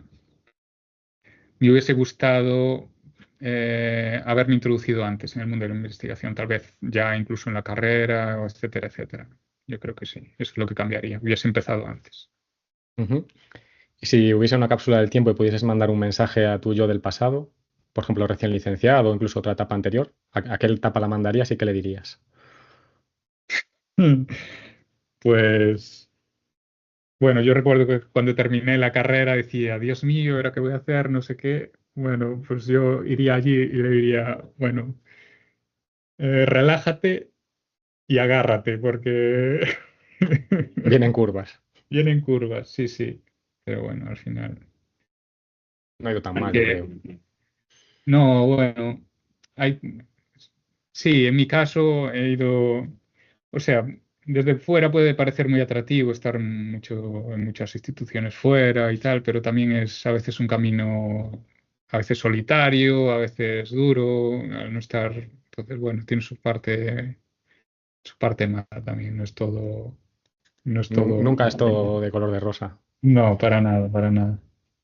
me hubiese gustado haberme introducido antes en el mundo de la investigación, tal vez ya incluso en la carrera, o etcétera, etcétera. Yo creo que sí, eso es lo que cambiaría. Hubiese empezado antes. Ujú. Y si hubiese una cápsula del tiempo y pudieses mandar un mensaje a tu yo del pasado, por ejemplo, recién licenciado o incluso otra etapa anterior, ¿a qué etapa la mandarías y qué le dirías? Pues bueno, yo recuerdo que cuando terminé la carrera decía, Dios mío, ¿ahora qué voy a hacer? No sé qué. Bueno, pues yo iría allí y le diría, bueno, relájate y agárrate, porque Vienen curvas. vienen curvas, sí, sí. Pero bueno, al final. No ha ido tan Hay mal, yo creo. No, bueno, hay, sí, en mi caso he ido, o sea, desde fuera puede parecer muy atractivo estar en muchas instituciones fuera y tal, pero también es a veces un camino, a veces solitario, a veces duro, al no estar, entonces, bueno, tiene su parte mala también, no es todo, Nunca es todo de color de rosa. no, para nada, para nada.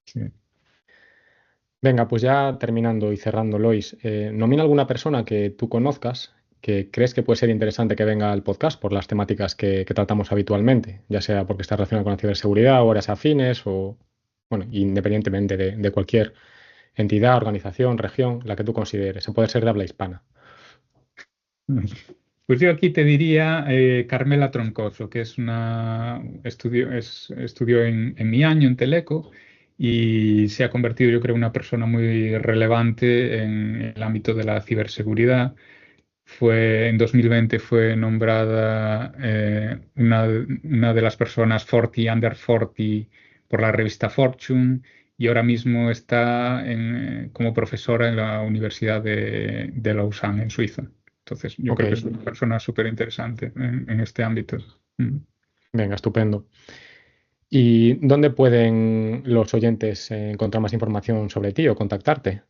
Sí. Venga, pues ya terminando y cerrando, Lois, nomina alguna persona que tú conozcas que crees que puede ser interesante que venga al podcast por las temáticas que tratamos habitualmente, ya sea porque está relacionada con la ciberseguridad o áreas afines o, bueno, independientemente de cualquier entidad, organización, región, la que tú consideres. Se puede ser de habla hispana. Pues yo aquí te diría Carmela Troncoso, que estudió en mi año en Teleco y se ha convertido, yo creo, en una persona muy relevante en el ámbito de la ciberseguridad. En 2020 fue nombrada una de las personas 40 under 40 por la revista Fortune y ahora mismo está como profesora en la Universidad de Lausanne, en Suiza. Entonces, yo Ok, creo que es una persona súper interesante en este ámbito. Mm. venga, estupendo. ¿Y dónde pueden los oyentes encontrar más información sobre ti o contactarte?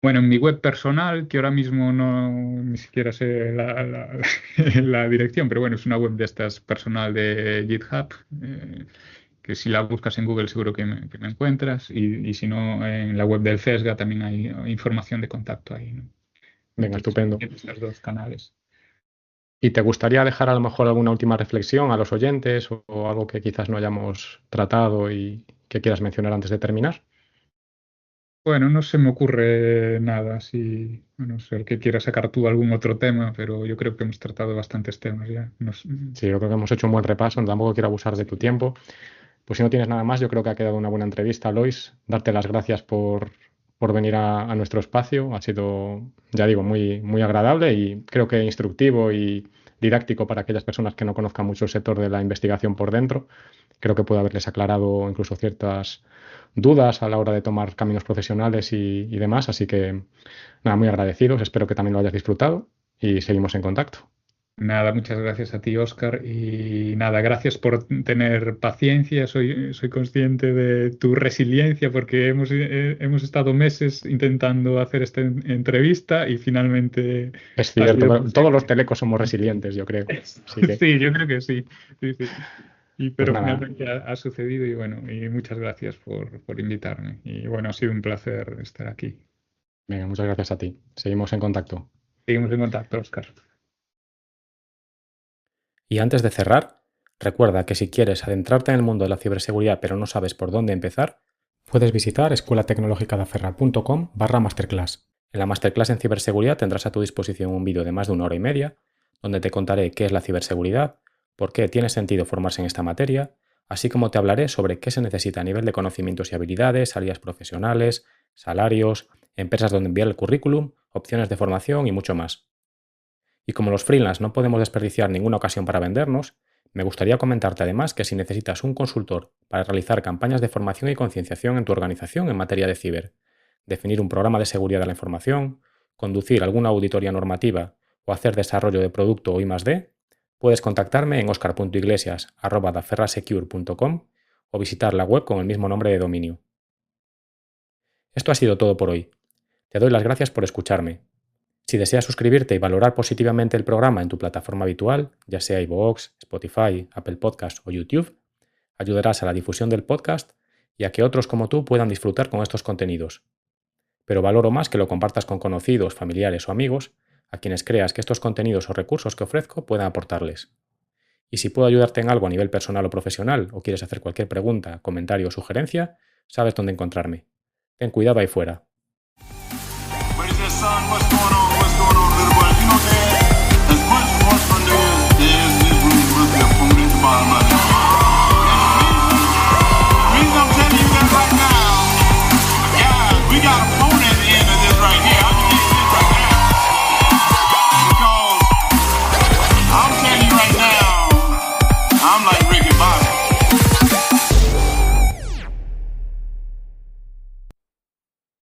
Bueno, en mi web personal, que ahora mismo no ni siquiera sé la dirección, pero bueno, es una web de estas personal de GitHub, que si la buscas en Google seguro que me encuentras, y si no, en la web del CESGA también hay información de contacto ahí, ¿no? Venga, Entonces, estupendo. tienes estos dos canales. ¿Y te gustaría dejar a lo mejor alguna última reflexión a los oyentes o algo que quizás no hayamos tratado y que quieras mencionar antes de terminar? Bueno, no se me ocurre nada, si, a no ser que quieras sacar tú algún otro tema, pero yo creo que hemos tratado bastantes temas ya. Sí, yo creo que hemos hecho un buen repaso, tampoco quiero abusar de tu tiempo. Pues si no tienes nada más, yo creo que ha quedado una buena entrevista, Lois. Darte las gracias por venir a nuestro espacio. Ha sido, ya digo, muy agradable y creo que instructivo y didáctico para aquellas personas que no conozcan mucho el sector de la investigación por dentro. Creo que puede haberles aclarado incluso ciertas dudas a la hora de tomar caminos profesionales y demás. Así que nada, muy agradecidos. Espero que también lo hayas disfrutado y seguimos en contacto. Nada, muchas gracias a ti, Oscar. Y nada, gracias por tener paciencia. Soy consciente de tu resiliencia porque hemos estado meses intentando hacer esta entrevista y finalmente Es ha cierto, sido pero todos los posible. telecos somos resilientes, yo creo. Así que, Sí, yo creo que sí. Sí, sí. pues Pero nada, finalmente ha sucedido y bueno, y muchas gracias por invitarme. Y bueno, ha sido un placer estar aquí. venga, muchas gracias a ti. Seguimos en contacto. Seguimos en contacto, Oscar. Y antes de cerrar, Recuerda que si quieres adentrarte en el mundo de la ciberseguridad pero no sabes por dónde empezar, puedes visitar escuelatecnologicadaferra.com/masterclass. En la masterclass en ciberseguridad tendrás a tu disposición un vídeo de más de 1 hora y media, donde te contaré qué es la ciberseguridad, por qué tiene sentido formarse en esta materia, así como te hablaré sobre qué se necesita a nivel de conocimientos y habilidades, salidas profesionales, salarios, empresas donde enviar el currículum, opciones de formación y mucho más. Y como los freelance no podemos desperdiciar ninguna ocasión para vendernos, me gustaría comentarte además que si necesitas un consultor para realizar campañas de formación y concienciación en tu organización en materia de ciber, definir un programa de seguridad de la información, conducir alguna auditoría normativa o hacer desarrollo de producto o I+D, puedes contactarme en oscar.iglesias@daferrasecure.com o visitar la web con el mismo nombre de dominio. Esto ha sido todo por hoy. Te doy las gracias por escucharme. Si deseas suscribirte y valorar positivamente el programa en tu plataforma habitual, ya sea iVoox, Spotify, Apple Podcast o YouTube, ayudarás a la difusión del podcast y a que otros como tú puedan disfrutar con estos contenidos. Pero valoro más que lo compartas con conocidos, familiares o amigos, a quienes creas que estos contenidos o recursos que ofrezco puedan aportarles. Y si puedo ayudarte en algo a nivel personal o profesional, o quieres hacer cualquier pregunta, comentario o sugerencia, sabes dónde encontrarme. Ten cuidado ahí fuera.